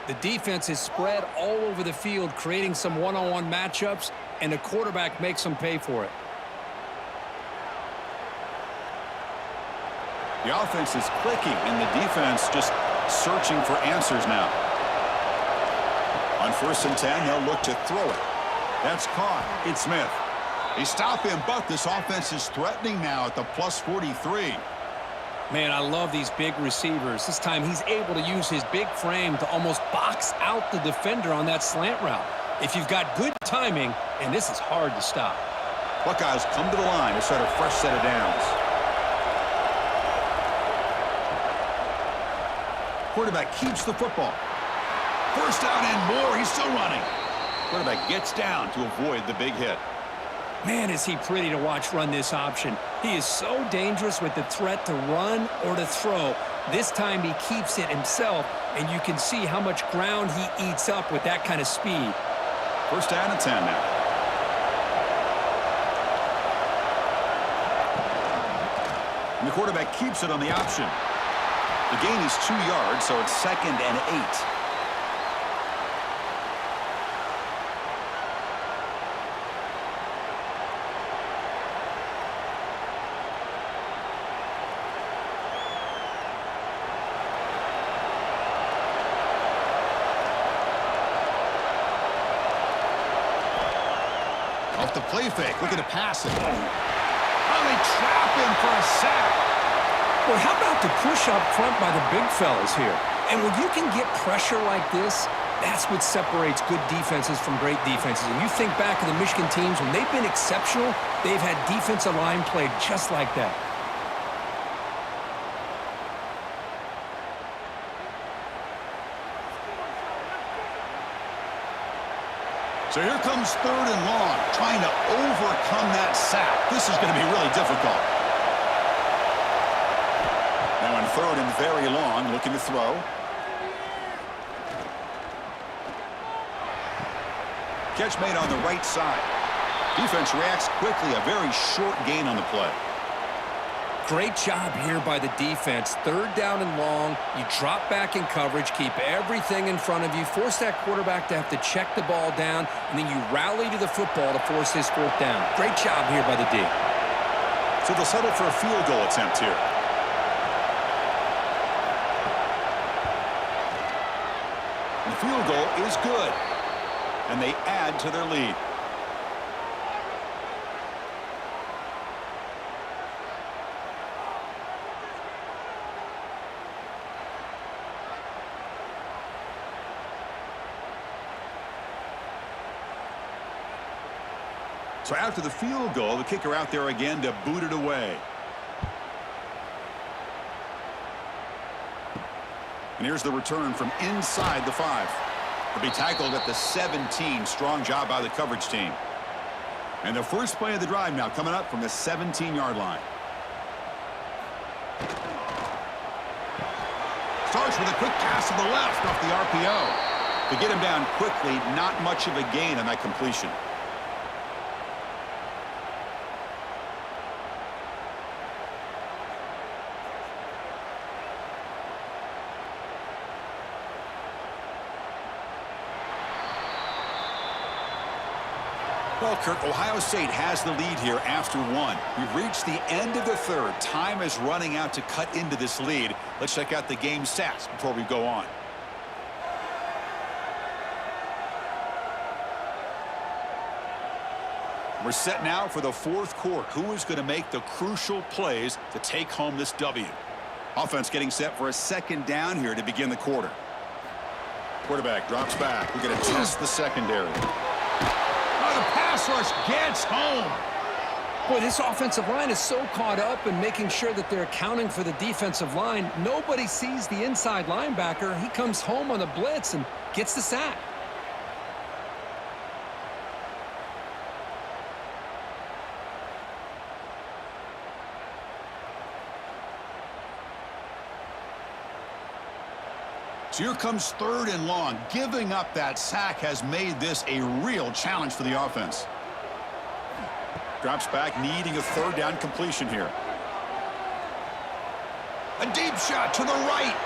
The defense is spread all over the field, creating some one-on-one matchups, and the quarterback makes them pay for it. The offense is clicking, and the defense just searching for answers now. On 1st and 10, they'll look to throw it. That's caught. It's Smith. They stop him, but this offense is threatening now at the plus 43. Man, I love these big receivers. This time he's able to use his big frame to almost box out the defender on that slant route. If you've got good timing, and this is hard to stop. Buckeyes come to the line to start a fresh set of downs. Quarterback keeps the football. First down and more. He's still running. Quarterback gets down to avoid the big hit. Man, is he pretty to watch run this option. He is so dangerous with the threat to run or to throw. This time he keeps it himself, and you can see how much ground he eats up with that kind of speed. First down and 10 now. And the quarterback keeps it on the option. The gain is 2 yards, so it's 2nd and 8. Off the play fake, looking to pass it. Oh, they trap him for a sack. Well, how about the push up front by the big fellas here? And when you can get pressure like this, that's what separates good defenses from great defenses. And you think back to the Michigan teams, when they've been exceptional, they've had defensive line played just like that. So here comes 3rd and long, trying to overcome that sack. This is going to be really difficult. Now on 3rd and very long, looking to throw. Catch made on the right side. Defense reacts quickly, a very short gain on the play. Great job here by the defense. 3rd down and long. You drop back in coverage, keep everything in front of you, force that quarterback to have to check the ball down, and then you rally to the football to force this 4th down. Great job here by the D. So they'll settle for a field goal attempt here. And the field goal is good. And they add to their lead. So after the field goal, the kicker out there again to boot it away. And here's the return from inside the 5. He'll be tackled at the 17. Strong job by the coverage team. And the first play of the drive now coming up from the 17-yard line. Starts with a quick pass to the left off the RPO. To get him down quickly, not much of a gain on that completion. Well, Kurt, Ohio State has the lead here after 1. We've reached the end of the 3rd. Time is running out to cut into this lead. Let's check out the game stats before we go on. We're set now for the 4th quarter. Who is going to make the crucial plays to take home this W? Offense getting set for a 2nd down here to begin the quarter. Quarterback drops back. We're going to test the secondary. The pass rush gets home. Boy, this offensive line is so caught up in making sure that they're accounting for the defensive line. Nobody sees the inside linebacker. He comes home on the blitz and gets the sack. So here comes 3rd and long. Giving up that sack has made this a real challenge for the offense. Drops back, needing a 3rd down completion here. A deep shot to the right.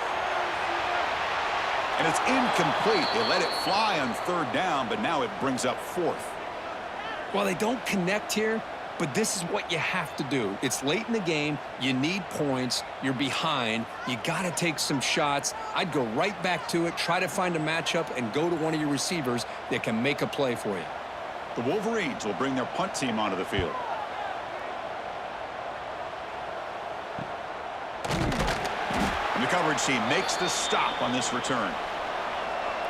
And it's incomplete. They let it fly on 3rd down, but now it brings up 4th. Well, they don't connect here, but this is what you have to do. It's late in the game. You need points. You're behind. You got to take some shots. I'd go right back to it, try to find a matchup, and go to one of your receivers that can make a play for you. The Wolverines will bring their punt team onto the field. And the coverage team makes the stop on this return.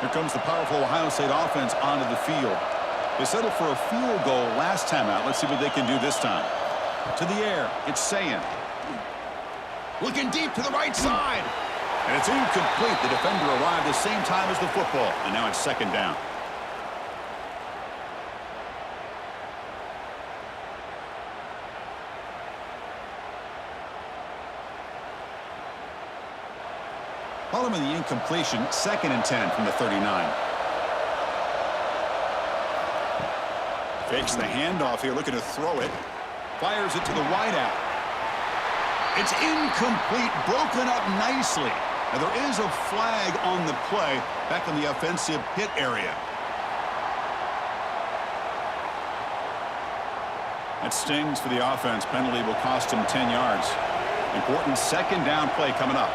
Here comes the powerful Ohio State offense onto the field. They settled for a field goal last time out. Let's see what they can do this time. To the air, it's Sayin. Looking deep to the right side. And it's incomplete. The defender arrived the same time as the football. And now it's 2nd down. Following the incompletion, 2nd and 10 from the 39. Fakes the handoff here, looking to throw it. Fires it to the wideout. It's incomplete, broken up nicely. Now there is a flag on the play back in the offensive pit area. That stings for the offense. Penalty will cost him 10 yards. Important 2nd down play coming up.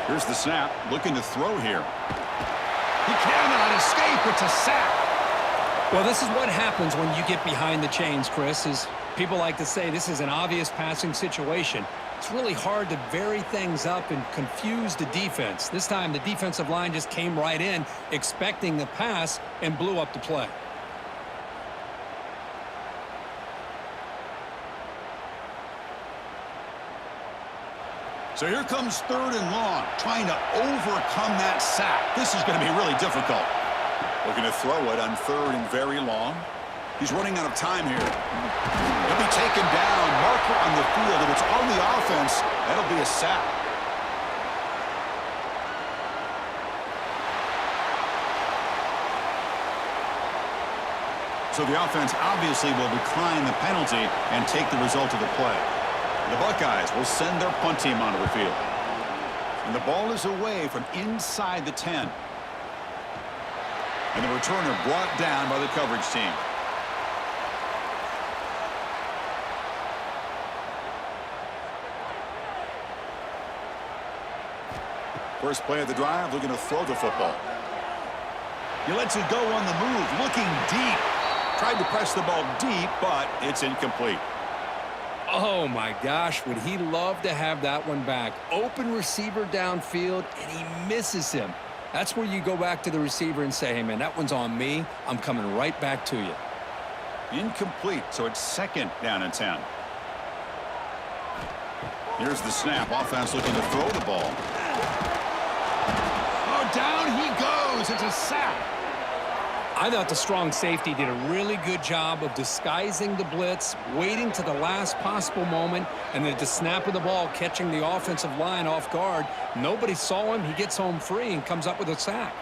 Here's the snap, looking to throw here. He cannot escape. It's a sack. Well, this is what happens when you get behind the chains, Chris. As people like to say, this is an obvious passing situation. It's really hard to vary things up and confuse the defense. This time, the defensive line just came right in, expecting the pass, and blew up the play. So here comes 3rd and long, trying to overcome that sack. This is going to be really difficult. Looking to throw it on 3rd and very long. He's running out of time here. He'll be taken down. Marker on the field. If it's on the offense, that'll be a sack. So the offense obviously will decline the penalty and take the result of the play. The Buckeyes will send their punt team onto the field. And the ball is away from inside the 10. And the returner brought down by the coverage team. First play of the drive, looking to throw the football. He lets it go on the move, looking deep. Tried to press the ball deep, but it's incomplete. Oh, my gosh, would he love to have that one back. Open receiver downfield, and he misses him. That's where you go back to the receiver and say, hey, man, that one's on me. I'm coming right back to you. Incomplete, so it's 2nd down and 10. Here's the snap. Offense looking to throw the ball. Oh, down he goes. It's a sack. I thought the strong safety did a really good job of disguising the blitz, waiting to the last possible moment, and then at the snap of the ball, catching the offensive line off guard. Nobody saw him. He gets home free and comes up with a sack.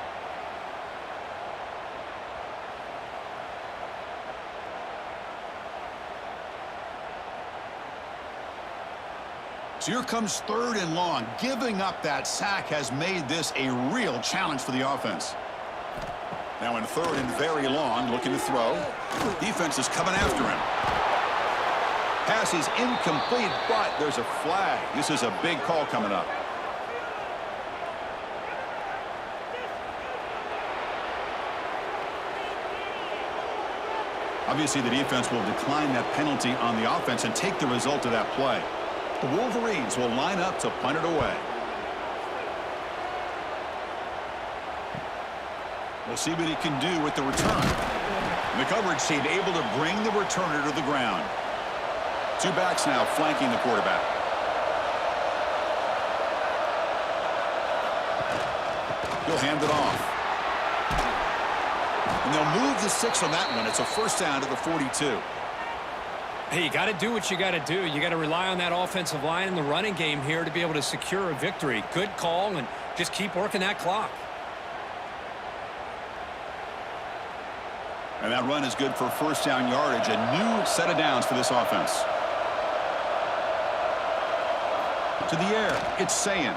So here comes 3rd and long. Giving up that sack has made this a real challenge for the offense. Now in 3rd and very long, looking to throw. Defense is coming after him. Pass is incomplete, but there's a flag. This is a big call coming up. Obviously, the defense will decline that penalty on the offense and take the result of that play. The Wolverines will line up to punt it away. We'll see what he can do with the return. And the coverage team able to bring the returner to the ground. 2 backs now flanking the quarterback. He'll hand it off. And they'll move the 6 on that one. It's a 1st down to the 42. Hey, you got to do what you got to do. You got to rely on that offensive line and the running game here to be able to secure a victory. Good call, and just keep working that clock. And that run is good for first down yardage. A new set of downs for this offense. To the air, it's Sayin.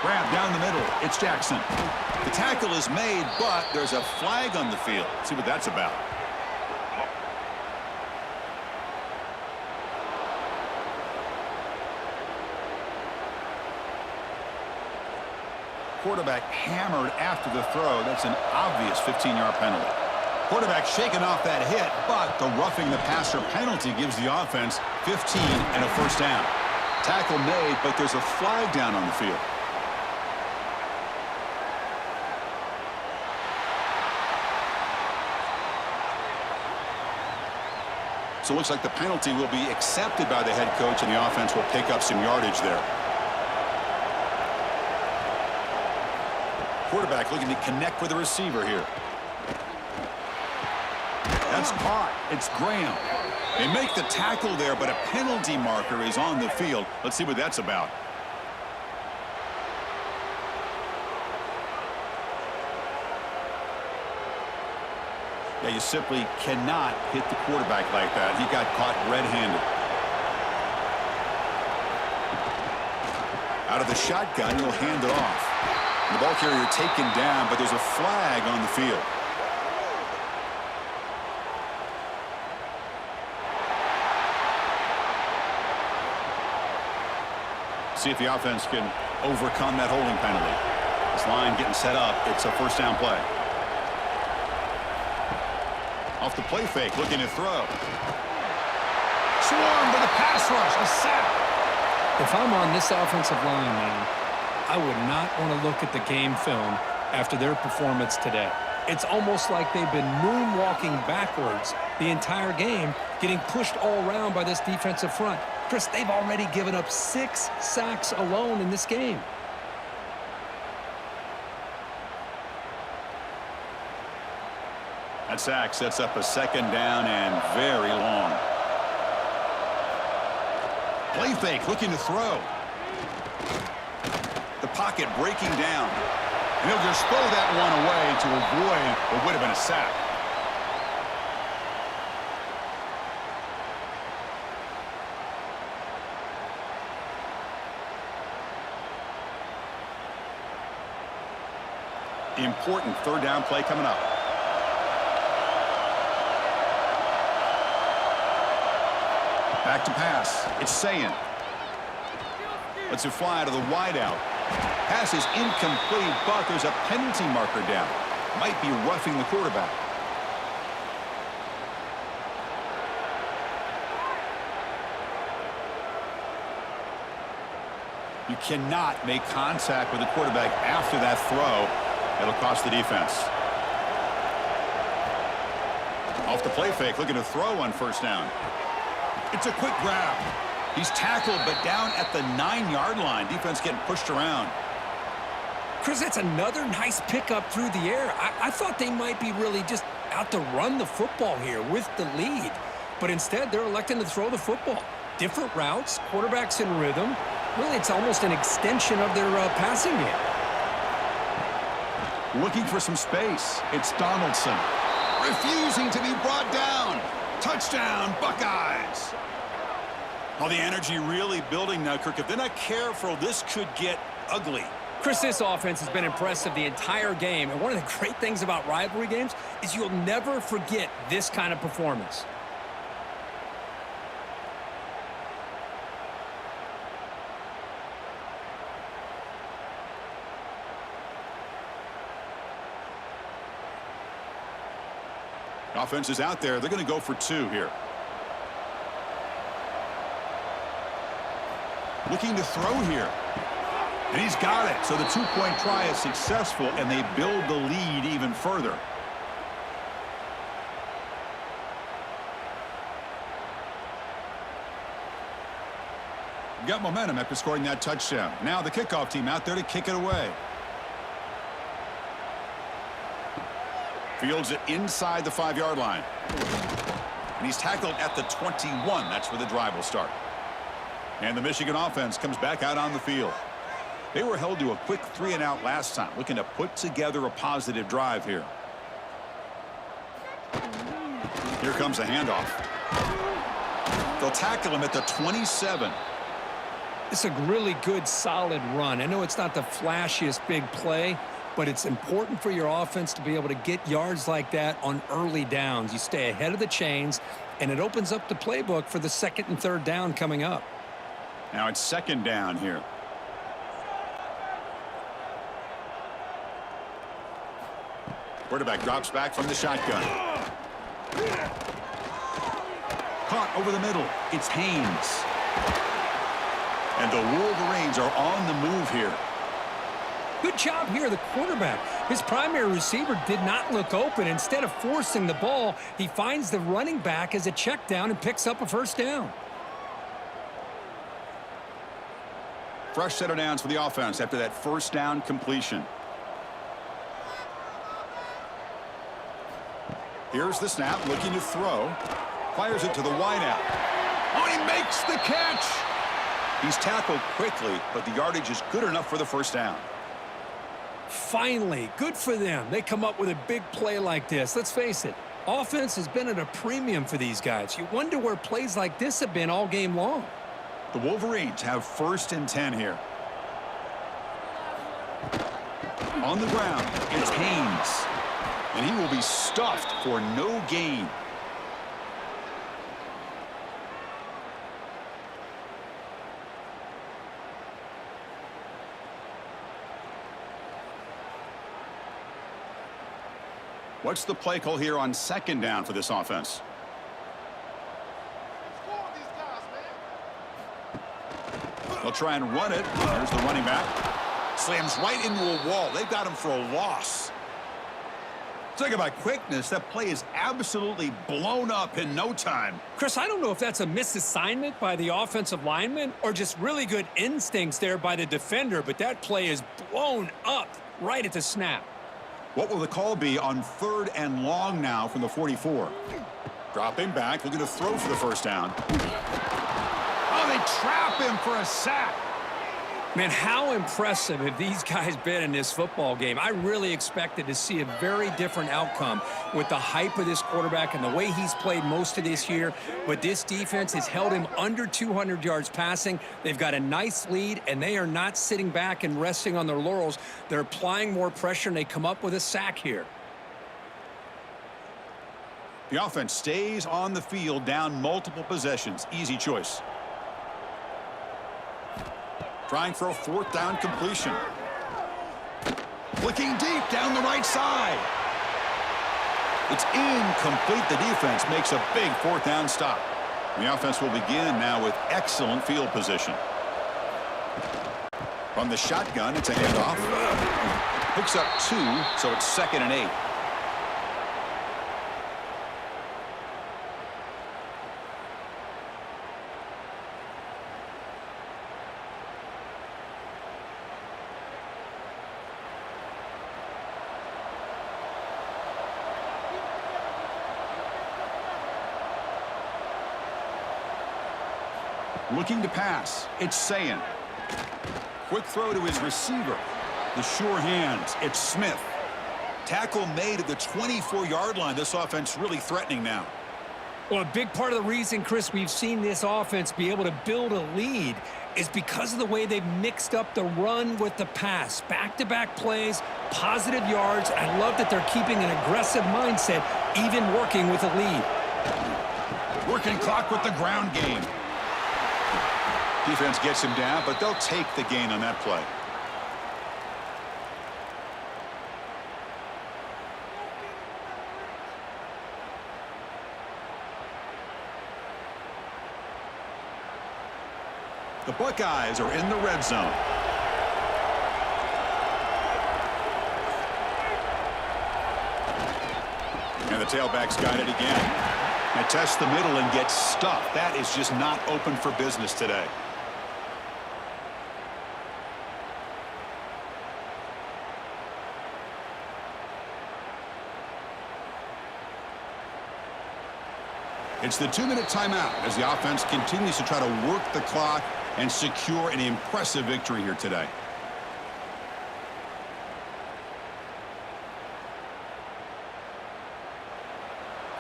Grab down the middle, it's Jackson. The tackle is made, but there's a flag on the field. Let's see what that's about. Quarterback hammered after the throw. That's an obvious 15-yard penalty. Quarterback shaking off that hit, but the roughing the passer penalty gives the offense 15 and a first down. Tackle made, but there's a flag down on the field. So it looks like the penalty will be accepted by the head coach, and the offense will pick up some yardage there. Quarterback looking to connect with the receiver here. That's caught. It's Graham. They make the tackle there, but a penalty marker is on the field. Let's see what that's about. Yeah, you simply cannot hit the quarterback like that. He got caught red-handed. Out of the shotgun, he'll hand it off. The ball carrier taken down, but there's a flag on the field. See if the offense can overcome that holding penalty. This line getting set up. It's a first down play. Off the play fake, looking to throw. Swarm with a pass rush, a sack. If I'm on this offensive line, man, I would not want to look at the game film after their performance today. It's almost like they've been moonwalking backwards the entire game, getting pushed all around by this defensive front. Chris, they've already given up 6 sacks alone in this game. That sack sets up a second down and very long. Play fake, looking to throw. The pocket breaking down. And he'll just throw that one away to avoid what would have been a sack. Important third down play coming up. Back to pass. It's Sayin. Lets it fly to the wideout. Pass is incomplete, but there's a penalty marker down. Might be roughing the quarterback. You cannot make contact with the quarterback after that throw. That'll cost the defense. Off the play fake, looking to throw on first down. It's a quick grab. He's tackled, but down at the 9-yard line. Defense getting pushed around. Chris, that's another nice pickup through the air. I thought they might be really just out to run the football here with the lead. But instead, they're electing to throw the football. Different routes, quarterbacks in rhythm. Really, it's almost an extension of their passing game. Looking for some space. It's Donaldson. Refusing to be brought down. Touchdown, Buckeyes. Well, the energy really building now, Kirk. If they're not careful, this could get ugly. Chris, this offense has been impressive the entire game. And one of the great things about rivalry games is you'll never forget this kind of performance. Offense is out there. They're going to go for 2 here. Looking to throw here. And he's got it. So the 2-point try is successful, and they build the lead even further. Got momentum after scoring that touchdown. Now the kickoff team out there to kick it away. Fields it inside the 5-yard line. And he's tackled at the 21. That's where the drive will start. And the Michigan offense comes back out on the field. They were held to a quick 3-and-out last time, looking to put together a positive drive here. Here comes a handoff. They'll tackle him at the 27. It's a really good, solid run. I know it's not the flashiest big play, but it's important for your offense to be able to get yards like that on early downs. You stay ahead of the chains, and it opens up the playbook for the second and third down coming up. Now it's second down here. Quarterback drops back from the shotgun. Caught over the middle. It's Haynes. And the Wolverines are on the move here. Good job here, the quarterback. His primary receiver did not look open. Instead of forcing the ball, he finds the running back as a check down and picks up a first down. Fresh set of downs for the offense after that first down completion. Here's the snap, looking to throw. Fires it to the wideout. Oh, he makes the catch! He's tackled quickly, but the yardage is good enough for the first down. Finally, good for them. They come up with a big play like this. Let's face it, offense has been at a premium for these guys. You wonder where plays like this have been all game long. The Wolverines have first and 10 here. On the ground, it's Haynes. And he will be stuffed for no gain. What's the play call here on second down for this offense? They'll try and run it. There's the running back. Slams right into a wall. They've got him for a loss. Talk about quickness. That play is absolutely blown up in no time. Chris, I don't know if that's a misassignment by the offensive lineman or just really good instincts there by the defender, but that play is blown up right at the snap. What will the call be on third and long now from the 44? Dropping back, looking to throw for the first down. Oh, they trap him for a sack. Man, how impressive have these guys been in this football game? I really expected to see a very different outcome with the hype of this quarterback and the way he's played most of this year. But this defense has held him under 200 yards passing. They've got a nice lead, and they are not sitting back and resting on their laurels. They're applying more pressure, and they come up with a sack here. The offense stays on the field, down multiple possessions. Easy choice. Trying for a fourth down completion. Looking deep down the right side. It's incomplete. The defense makes a big fourth down stop. The offense will begin now with excellent field position. From the shotgun, it's a handoff. Picks up 2, so it's 2nd and 8. Looking to pass. It's Sayin. Quick throw to his receiver. The sure hands. It's Smith. Tackle made at the 24-yard line. This offense really threatening now. Well, a big part of the reason, Chris, we've seen this offense be able to build a lead is because of the way they've mixed up the run with the pass. Back-to-back plays, positive yards. I love that they're keeping an aggressive mindset, even working with a lead. Working clock with the ground game. Defense gets him down, but they'll take the gain on that play. The Buckeyes are in the red zone. And the tailback's got it again. And tests the middle and gets stuffed. That is just not open for business today. It's the 2-minute timeout as the offense continues to try to work the clock and secure an impressive victory here today.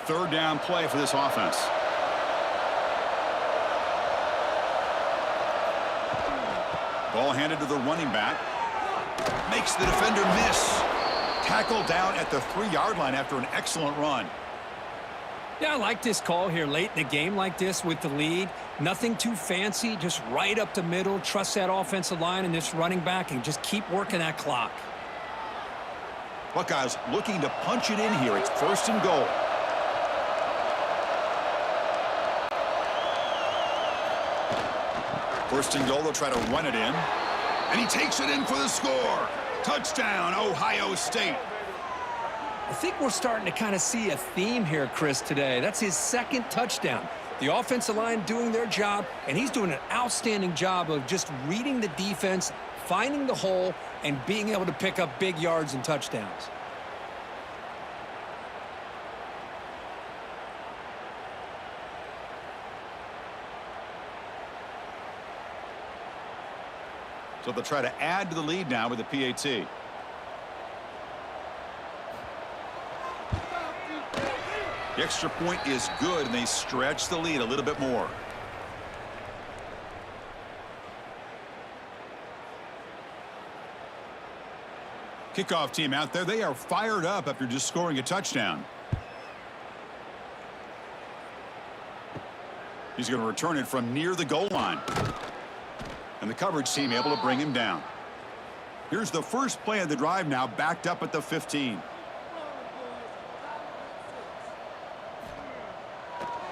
Third down play for this offense. Ball handed to the running back. Makes the defender miss. Tackled down at the 3-yard line after an excellent run. Yeah, I like this call here late in the game like this with the lead. Nothing too fancy, just right up the middle. Trust that offensive line and this running back and just keep working that clock. Buckeyes looking to punch it in here. It's 1st and goal. First and goal, they'll try to run it in. And he takes it in for the score. Touchdown, Ohio State. I think we're starting to kind of see a theme here, Chris, today. That's his 2nd touchdown. The offensive line doing their job, and he's doing an outstanding job of just reading the defense, finding the hole, and being able to pick up big yards and touchdowns. So they'll try to add to the lead now with the PAT. The extra point is good, and they stretch the lead a little bit more. Kickoff team out there. They are fired up after just scoring a touchdown. He's going to return it from near the goal line. And the coverage team able to bring him down. Here's the first play of the drive now, backed up at the 15.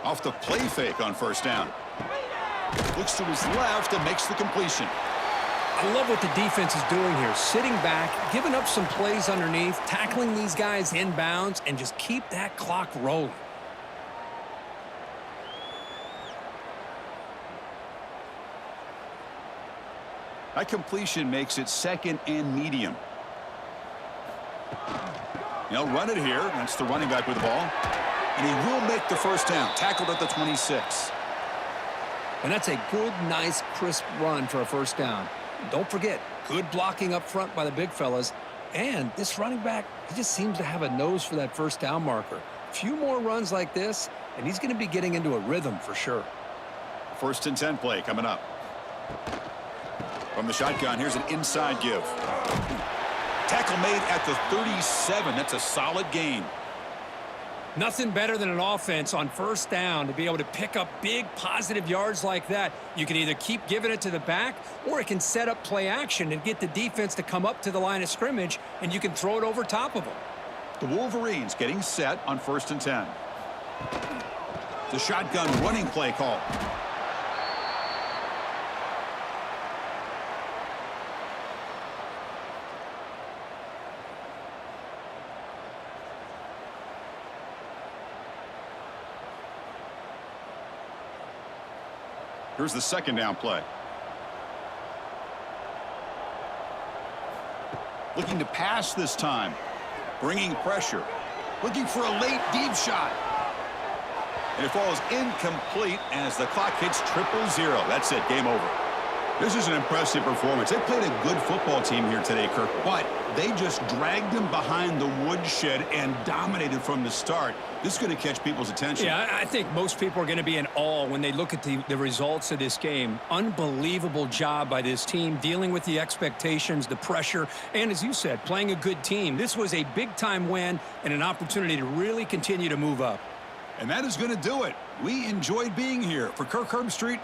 Off the play fake on first down. Looks to his left and makes the completion. I love what the defense is doing here. Sitting back, giving up some plays underneath, tackling these guys inbounds, and just keep that clock rolling. That completion makes it 2nd and medium. They'll run it here. That's the running back with the ball. And he will make the first down. Tackled at the 26. And that's a good, nice, crisp run for a first down. Don't forget, good blocking up front by the big fellas. And this running back, he just seems to have a nose for that first down marker. A few more runs like this, and he's going to be getting into a rhythm for sure. 1st and 10 play coming up. From the shotgun, here's an inside give. Tackle made at the 37. That's a solid gain. Nothing better than an offense on first down to be able to pick up big positive yards like that. You can either keep giving it to the back, or it can set up play action and get the defense to come up to the line of scrimmage, and you can throw it over top of them. The Wolverines getting set on 1st and 10. The shotgun running play call. Here's the 2nd down play. Looking to pass this time. Bringing pressure. Looking for a late deep shot. And it falls incomplete as the clock hits 0-0. That's it. Game over. This is an impressive performance. They played a good football team here today, Kirk, but they just dragged them behind the woodshed and dominated from the start. This is going to catch people's attention. Yeah, I think most people are going to be in awe when they look at the results of this game. Unbelievable job by this team, dealing with the expectations, the pressure, and as you said, playing a good team. This was a big-time win and an opportunity to really continue to move up. And that is going to do it. We enjoyed being here. For Kirk Herbstreit,